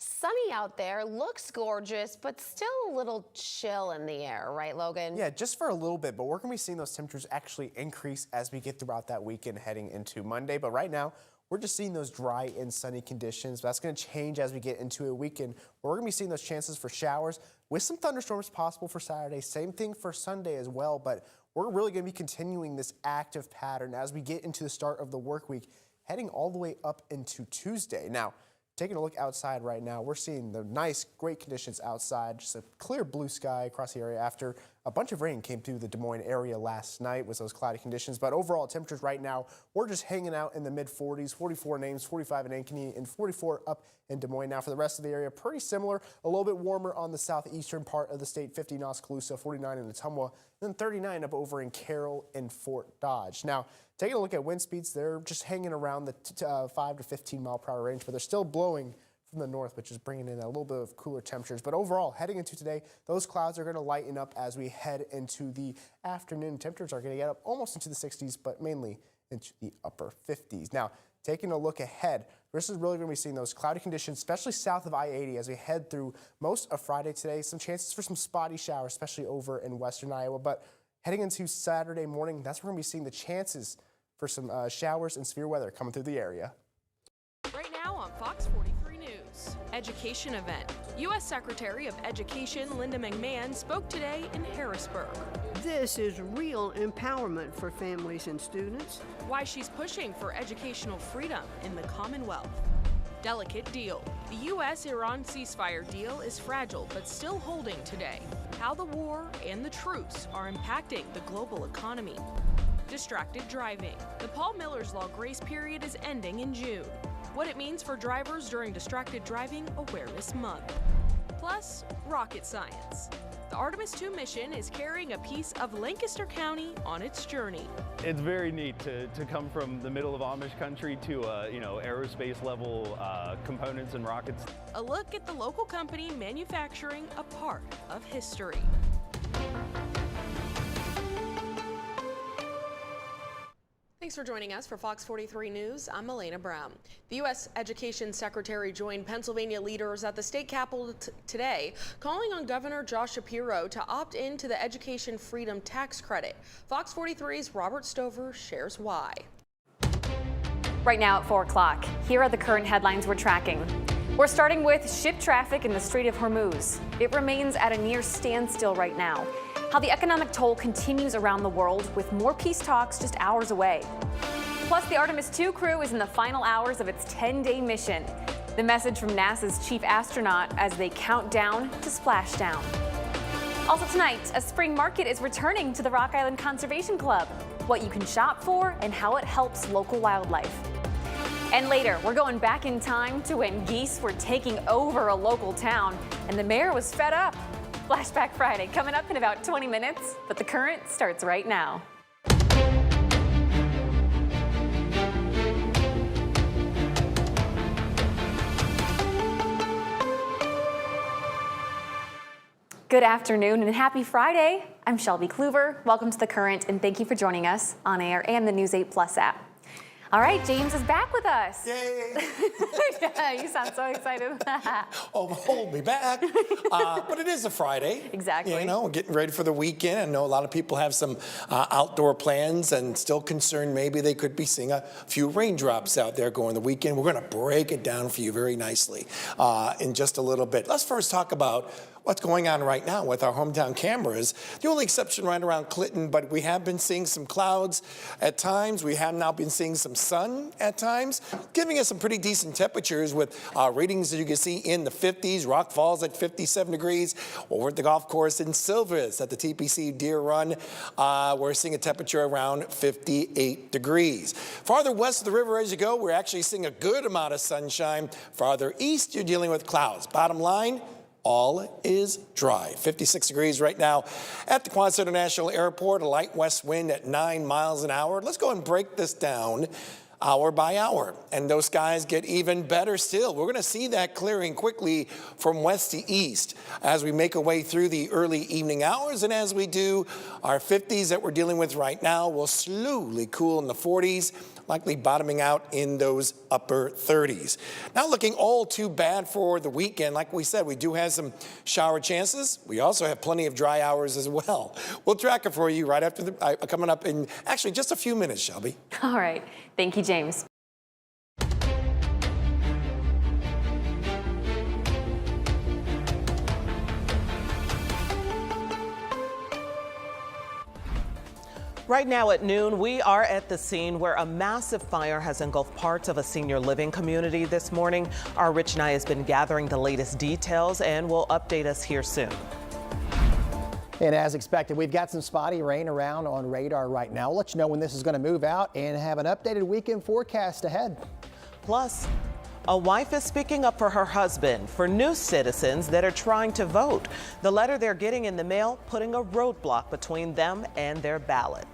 Sunny out there, looks gorgeous, but still a little chill in the air, right, Logan? Yeah, just for a little bit, but we're going to be seeing those temperatures actually increase as we get throughout that weekend heading into Monday. But right now, we're just seeing those dry and sunny conditions. That's going to change as we get into a weekend where we're going to be seeing those chances for showers with some thunderstorms possible for Saturday. Same thing for Sunday as well, but we're really going to be continuing this active pattern as we get into the start of the work week, heading all the way up into Tuesday. Now, Taking a look outside right now, we're seeing the nice, great conditions outside. Just a clear blue sky across the area after a bunch of rain came through the Des Moines area last night with those cloudy conditions. But overall temperatures right now, we're just hanging out in the mid-40s, 44 in Ames, 45 in Ankeny, and 44 up in Des Moines. Now for the rest of the area, pretty similar, a little bit warmer on the southeastern part of the state, 50 in Oskaloosa, 49 in Ottumwa, then 39 up over in Carroll and Fort Dodge. Now, taking a look at wind speeds, they're just hanging around the 5 to 15 mile per hour range, but they're still blowing from the north, which is bringing in a little bit of cooler temperatures. But overall, heading into today, those clouds are going to lighten up as we head into the afternoon. Temperatures are going to get up almost into the 60s, but mainly into the upper 50s. Now, taking a look ahead, this is really going to be seeing those cloudy conditions, especially south of I-80 as we head through most of Friday today. Some chances for some spotty showers, especially over in western Iowa. But heading into Saturday morning, that's where we're going to be seeing the chances for some showers and severe weather coming through the area. Right now on Fox 43 News, education event. U.S. Secretary of Education Linda McMahon spoke today in Harrisburg. This is real empowerment for families and students. Why she's pushing for educational freedom in the Commonwealth. Delicate deal. The U.S.-Iran ceasefire deal is fragile but still holding today. How the war and the truce are impacting the global economy. Distracted driving. The Paul Miller's Law grace period is ending in June. What it means for drivers during Distracted Driving Awareness Month. Plus, rocket science. The Artemis II mission is carrying a piece of Lancaster County on its journey. It's very neat to come from the middle of Amish country to aerospace level components and rockets. A look at the local company manufacturing a part of history. Thanks for joining us for Fox 43 News. I'm Elena Brown. The U.S. Education Secretary joined Pennsylvania leaders at the state capitol today, calling on Governor Josh Shapiro to opt into the Education Freedom Tax Credit. Fox 43's Robert Stover shares why. Right now at 4 o'clock, here are the current headlines we're tracking. We're starting with ship traffic in the Strait of Hormuz. It remains at a near standstill right now. How the economic toll continues around the world with more peace talks just hours away. Plus, the Artemis II crew is in the final hours of its 10-day mission. The message from NASA's chief astronaut as they count down to splashdown. Also tonight, a spring market is returning to the Rock Island Conservation Club. What you can shop for and how it helps local wildlife. And later, we're going back in time to when geese were taking over a local town and the mayor was fed up. Flashback Friday coming up in about 20 minutes, but the current starts right now. Good afternoon and happy Friday. I'm Shelby Kluver. Welcome to The Current and thank you for joining us on air and the News 8 Plus app. All right, James is back with us. Yay! Yeah, you sound so excited. Oh, hold me back. But it is a Friday. Exactly. You know, we're getting ready for the weekend. I know a lot of people have some outdoor plans and still concerned maybe they could be seeing a few raindrops out there going the weekend. We're going to break it down for you very nicely in just a little bit. Let's first talk about what's going on right now with our hometown cameras. The only exception right around Clinton, but we have been seeing some clouds at times. We have now been seeing some sun at times, giving us some pretty decent temperatures with readings, as you can see, in the 50s. Rock Falls at 57 degrees. Over at the golf course in Silvis at the TPC Deer Run, we're seeing a temperature around 58 degrees. Farther west of the river as you go, we're actually seeing a good amount of sunshine. Farther east, you're dealing with clouds. Bottom line, all is dry. 56 degrees right now at the Quonset International Airport, a light west wind at 9 miles an hour. Let's go and break this down hour by hour. And those skies get even better still. We're going to see that clearing quickly from west to east as we make our way through the early evening hours. And as we do, our 50s that we're dealing with right now will slowly cool in the 40s. Likely bottoming out in those upper 30s. Not looking all too bad for the weekend. Like we said, we do have some shower chances. We also have plenty of dry hours as well. We'll track it for you right after coming up in actually just a few minutes, Shelby. All right. Thank you, James. Right now at noon, we are at the scene where a massive fire has engulfed parts of a senior living community this morning. Our Rich Nye has been gathering the latest details and will update us here soon. And as expected, we've got some spotty rain around on radar right now. We'll let you know when this is going to move out and have an updated weekend forecast ahead. Plus, a wife is speaking up for her husband for new citizens that are trying to vote. The letter they're getting in the mail putting a roadblock between them and their ballot.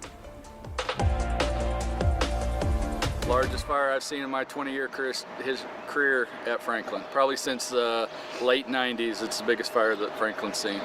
Largest fire I've seen in my 20-year career at Franklin. Probably since the late 90s, it's the biggest fire that Franklin's seen.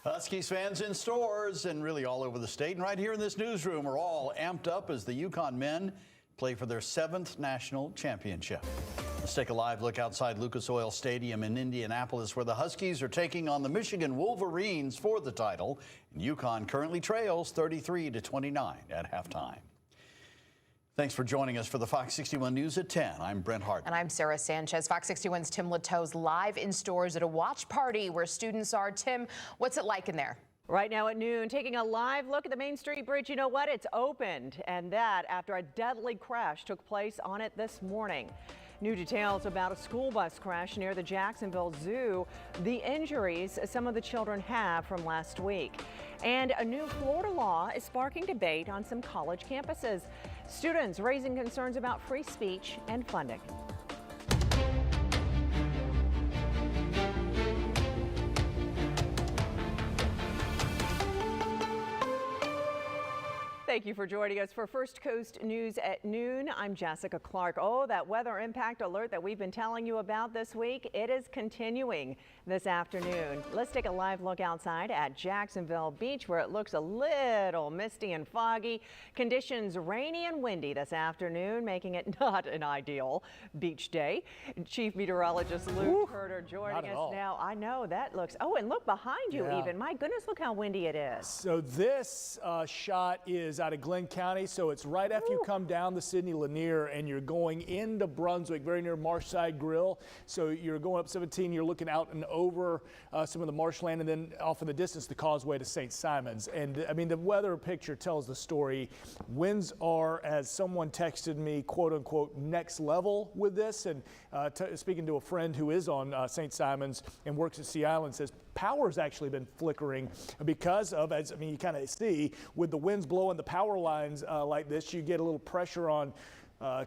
Huskies fans in stores and really all over the state and right here in this newsroom are all amped up as the UConn men play for their 7th national championship. Let's take a live look outside Lucas Oil Stadium in Indianapolis, where the Huskies are taking on the Michigan Wolverines for the title. And UConn currently trails 33-29 at halftime. Thanks for joining us for the Fox 61 News at 10. I'm Brent Hart. And I'm Sarah Sanchez. Fox 61's Tim Lato's live in stores at a watch party where students are. Tim, what's it like in there? Right now at noon, taking a live look at the Main Street Bridge. You know what? It's opened, and that after a deadly crash took place on it this morning. New details about a school bus crash near the Jacksonville Zoo, the injuries some of the children have from last week. And a new Florida law is sparking debate on some college campuses. Students raising concerns about free speech and funding. Thank you for joining us for First Coast News at noon. I'm Jessica Clark. Oh, that weather impact alert that we've been telling you about this week, it is continuing this afternoon. Let's take a live look outside at Jacksonville Beach, where it looks a little misty and foggy. Conditions rainy and windy this afternoon, making it not an ideal beach day. Chief Meteorologist Luke Herter joining us now. I know that looks, oh, and look behind you even. My goodness, look how windy it is. So this shot is out of Glenn County, so it's right after you come down the Sidney Lanier and you're going into Brunswick, very near Marshside Grill. So you're going up 17, you're looking out and over some of the marshland, and then off in the distance the causeway to St. Simons. And I mean, the weather picture tells the story. Winds are, as someone texted me, quote unquote, next level with this. And speaking to a friend who is on St. Simons and works at Sea Island, says power's actually been flickering because of, as I mean, you kind of see with the winds blowing the power lines like this, you get a little pressure on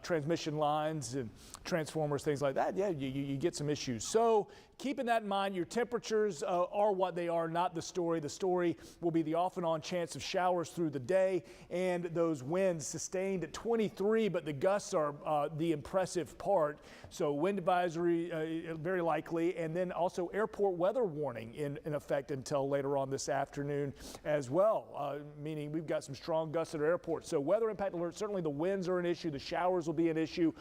transmission lines and transformers, things like that. Yeah, you get some issues. So keeping that in mind, your temperatures are what they are, not the story. The story will be the off and on chance of showers through the day, and those winds sustained at 23, but the gusts are the impressive part. So wind advisory very likely, and then also airport weather warning in effect until later on this afternoon as well, meaning we've got some strong gusts at our airport. So weather impact alert, certainly the winds are an issue, the showers will be an issue.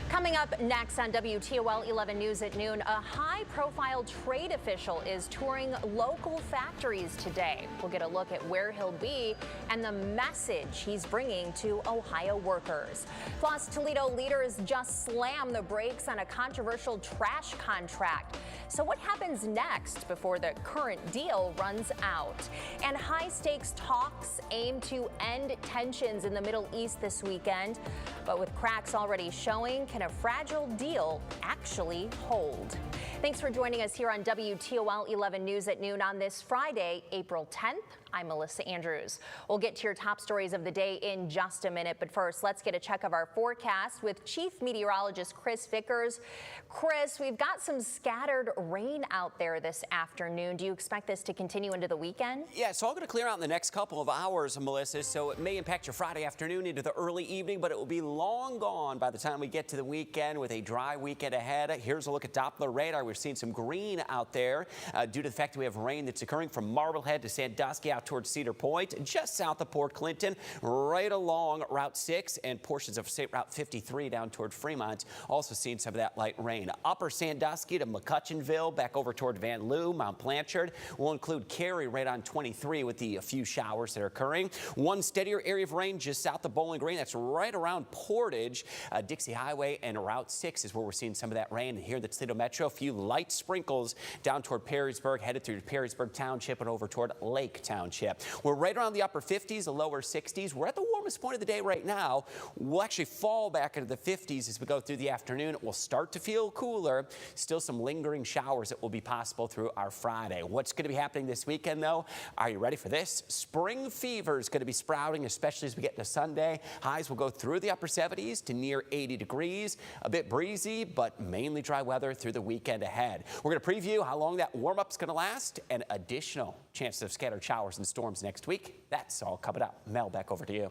Coming up next on WTOL 11 News at noon, a high-profile trade official is touring local factories today. We'll get a look at where he'll be and the message he's bringing to Ohio workers. Plus, Toledo leaders just slammed the brakes on a controversial trash contract. So what happens next before the current deal runs out? And high-stakes talks aim to end tensions in the Middle East this weekend. But with cracks already showing, can a fragile deal actually hold? Thanks for joining us here on WTOL 11 News at noon on this Friday, April 10th. I'm Melissa Andrews. We'll get to your top stories of the day in just a minute, but first, let's get a check of our forecast with Chief Meteorologist Chris Vickers. Chris, we've got some scattered rain out there this afternoon. Do you expect this to continue into the weekend? Yeah, it's all going to clear out in the next couple of hours, Melissa, so it may impact your Friday afternoon into the early evening, but it will be long gone by the time we get to the weekend with a dry weekend ahead. Here's a look at Doppler radar. We're seeing some green out there due to the fact that we have rain that's occurring from Marblehead to Sandusky out towards Cedar Point, just south of Port Clinton, right along Route 6 and portions of State Route 53 down toward Fremont. Also seeing some of that light rain. Upper Sandusky to McCutcheonville, back over toward Van Loo, Mount Blanchard. We'll include Cary right on 23 with the few showers that are occurring. One steadier area of rain just south of Bowling Green. That's right around Portage. Dixie Highway and Route 6 is where we're seeing some of that rain. And here in the Toledo Metro, a few light sprinkles down toward Perrysburg, headed through Perrysburg Township and over toward Lake Township. We're right around the upper 50s, the lower 60s. We're at the warmest point of the day right now. We'll actually fall back into the 50s as we go through the afternoon. It will start to feel cooler. Still some lingering showers that will be possible through our Friday. What's going to be happening this weekend, though? Are you ready for this? Spring fever is going to be sprouting, especially as we get to Sunday. Highs will go through the upper 70s to near 80 degrees. A bit breezy, but mainly dry weather through the weekend ahead. We're going to preview how long that warm-up is going to last and additional chances of scattered showers and storms next week. That's all coming up. Mel, back over to you.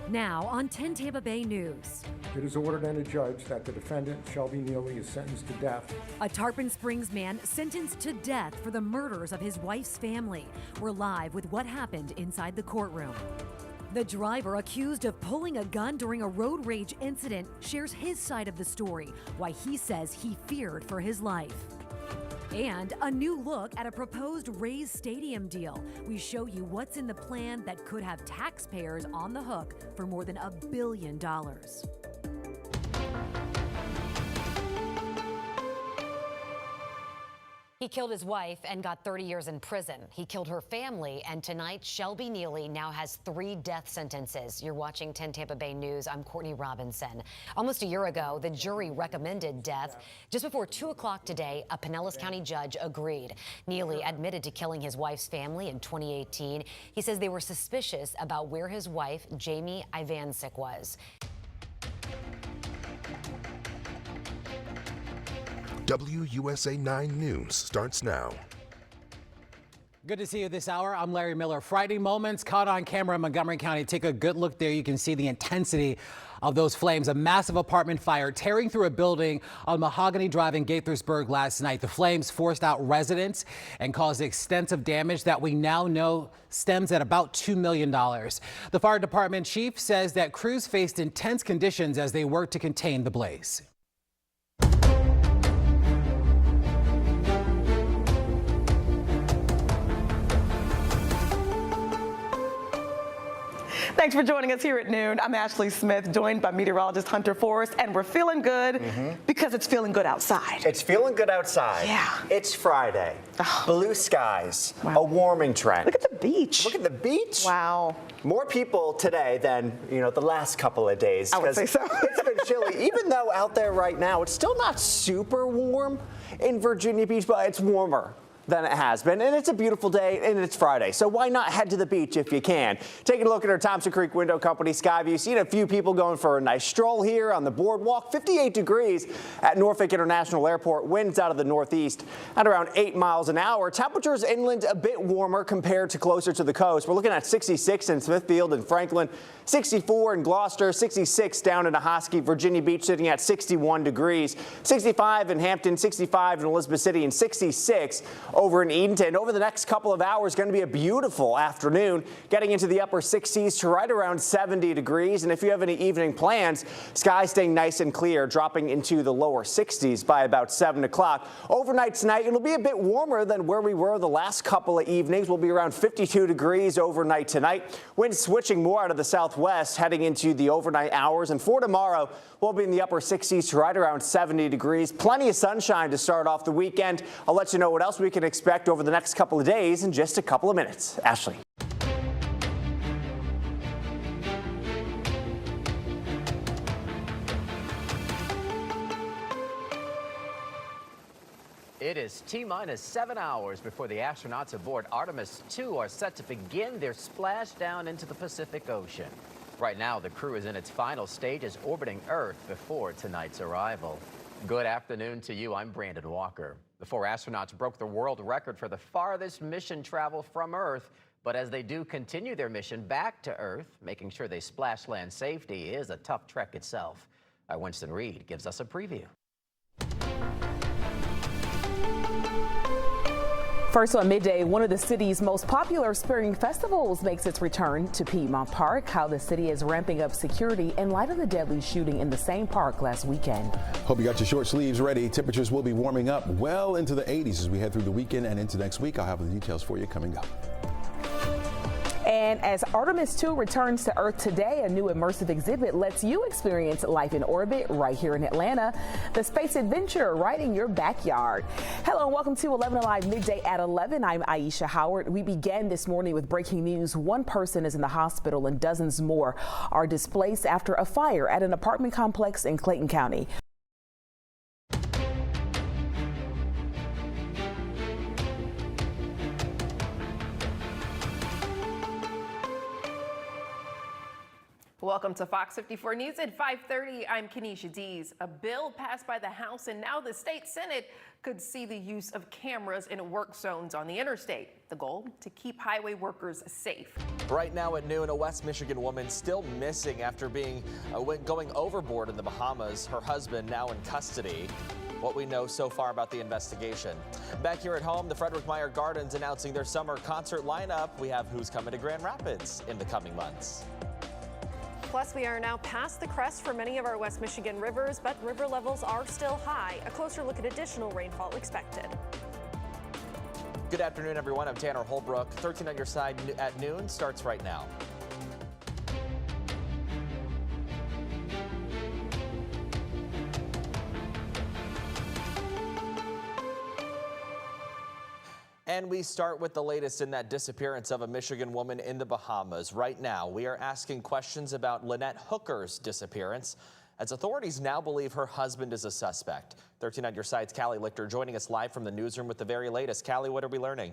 Now on 10 Tampa Bay News. It is ordered and adjudged that the defendant, Shelby Neely, is sentenced to death. A Tarpon Springs man sentenced to death for the murders of his wife's family. We're live with what happened inside the courtroom. The driver accused of pulling a gun during a road rage incident shares his side of the story, why he says he feared for his life. And a new look at a proposed Rays stadium deal. We show you what's in the plan that could have taxpayers on the hook for more than $1 billion. He killed his wife and got 30 years in prison. He killed her family, and tonight Shelby Neely now has 3 death sentences. You're watching 10 Tampa Bay News. I'm Courtney Robinson. Almost a year ago, the jury recommended death. Just before 2 o'clock today, a Pinellas County judge agreed. Neely admitted to killing his wife's family in 2018. He says they were suspicious about where his wife, Jamie Ivancic, was. WUSA 9 News starts now. Good to see you this hour. I'm Larry Miller. Friday moments caught on camera in Montgomery County. Take a good look there. You can see the intensity of those flames. A massive apartment fire tearing through a building on Mahogany Drive in Gaithersburg last night. The flames forced out residents and caused extensive damage that we now know stems at about $2 million. The fire department chief says that crews faced intense conditions as they worked to contain the blaze. Thanks for joining us here at noon. I'm Ashley Smith, joined by meteorologist Hunter Forrest, and we're feeling good because it's feeling good outside. It's feeling good outside. Yeah. It's Friday. Blue skies, a warming trend. Look at the beach. Look at the beach. Wow. More people today than, the last couple of days. I would say so. It's been chilly. Even though out there right now, it's still not super warm in Virginia Beach, but it's warmer than it has been, and it's a beautiful day, and it's Friday, so why not head to the beach if you can? Taking a look at our Thompson Creek Window Company Skyview, seeing a few people going for a nice stroll here on the boardwalk. 58 degrees at Norfolk International Airport, winds out of the northeast at around 8 miles an hour. Temperatures inland a bit warmer compared to closer to the coast. We're looking at 66 in Smithfield and Franklin, 64 in Gloucester, 66 down in Ahoskie. Virginia Beach sitting at 61 degrees, 65 in Hampton, 65 in Elizabeth City, and 66 over in Edenton. Over the next couple of hours, going to be a beautiful afternoon, getting into the upper 60s to right around 70 degrees. And if you have any evening plans, skies staying nice and clear, dropping into the lower 60s by about 7 o'clock. Overnight tonight, it'll be a bit warmer than where we were the last couple of evenings. We'll be around 52 degrees overnight tonight. Winds switching more out of the southwest heading into the overnight hours. And for tomorrow, we'll be in the upper 60s to right around 70 degrees. Plenty of sunshine to start off the weekend. I'll let you know what else we can expect over the next couple of days in just a couple of minutes. Ashley. It is T-minus 7 hours before the astronauts aboard Artemis 2 are set to begin their splashdown into the Pacific Ocean. Right now, the crew is in its final stages orbiting Earth before tonight's arrival. Good afternoon to you. I'm Brandon Walker. The 4 astronauts broke the world record for the farthest mission travel from Earth. But as they do continue their mission back to Earth, making sure they splash land safety is a tough trek itself. Our Winston Reed gives us a preview. First on Midday, one of the city's most popular spring festivals makes its return to Piedmont Park. How the city is ramping up security in light of the deadly shooting in the same park last weekend. Hope you got your short sleeves ready. Temperatures will be warming up well into the 80s as we head through the weekend and into next week. I'll have the details for you coming up. And as Artemis 2 returns to Earth today, a new immersive exhibit lets you experience life in orbit right here in Atlanta. The space adventure right in your backyard. Hello and welcome to 11 Alive Midday at 11. I'm Aisha Howard. We began this morning with breaking news. One person is in the hospital and dozens more are displaced after a fire at an apartment complex in Clayton County. Welcome to Fox 54 News at 5:30. I'm Kenesha Dees. A bill passed by the House and now the state Senate could see the use of cameras in work zones on the interstate. The goal, to keep highway workers safe. Right now at noon, a West Michigan woman still missing after going overboard in the Bahamas. Her husband now in custody. What we know so far about the investigation. Back here at home, the Frederick Meyer Gardens announcing their summer concert lineup. We have who's coming to Grand Rapids in the coming months. Plus, we are now past the crest for many of our West Michigan rivers, but river levels are still high. A closer look at additional rainfall expected. Good afternoon, everyone. I'm Tanner Holbrook. 13 on your side at noon starts right now. And we start with the latest in that disappearance of a Michigan woman in the Bahamas. Right now, we are asking questions about Lynette Hooker's disappearance, as authorities now believe her husband is a suspect. 13 on your side's Callie Lichter joining us live from the newsroom with the very latest. Callie, what are we learning?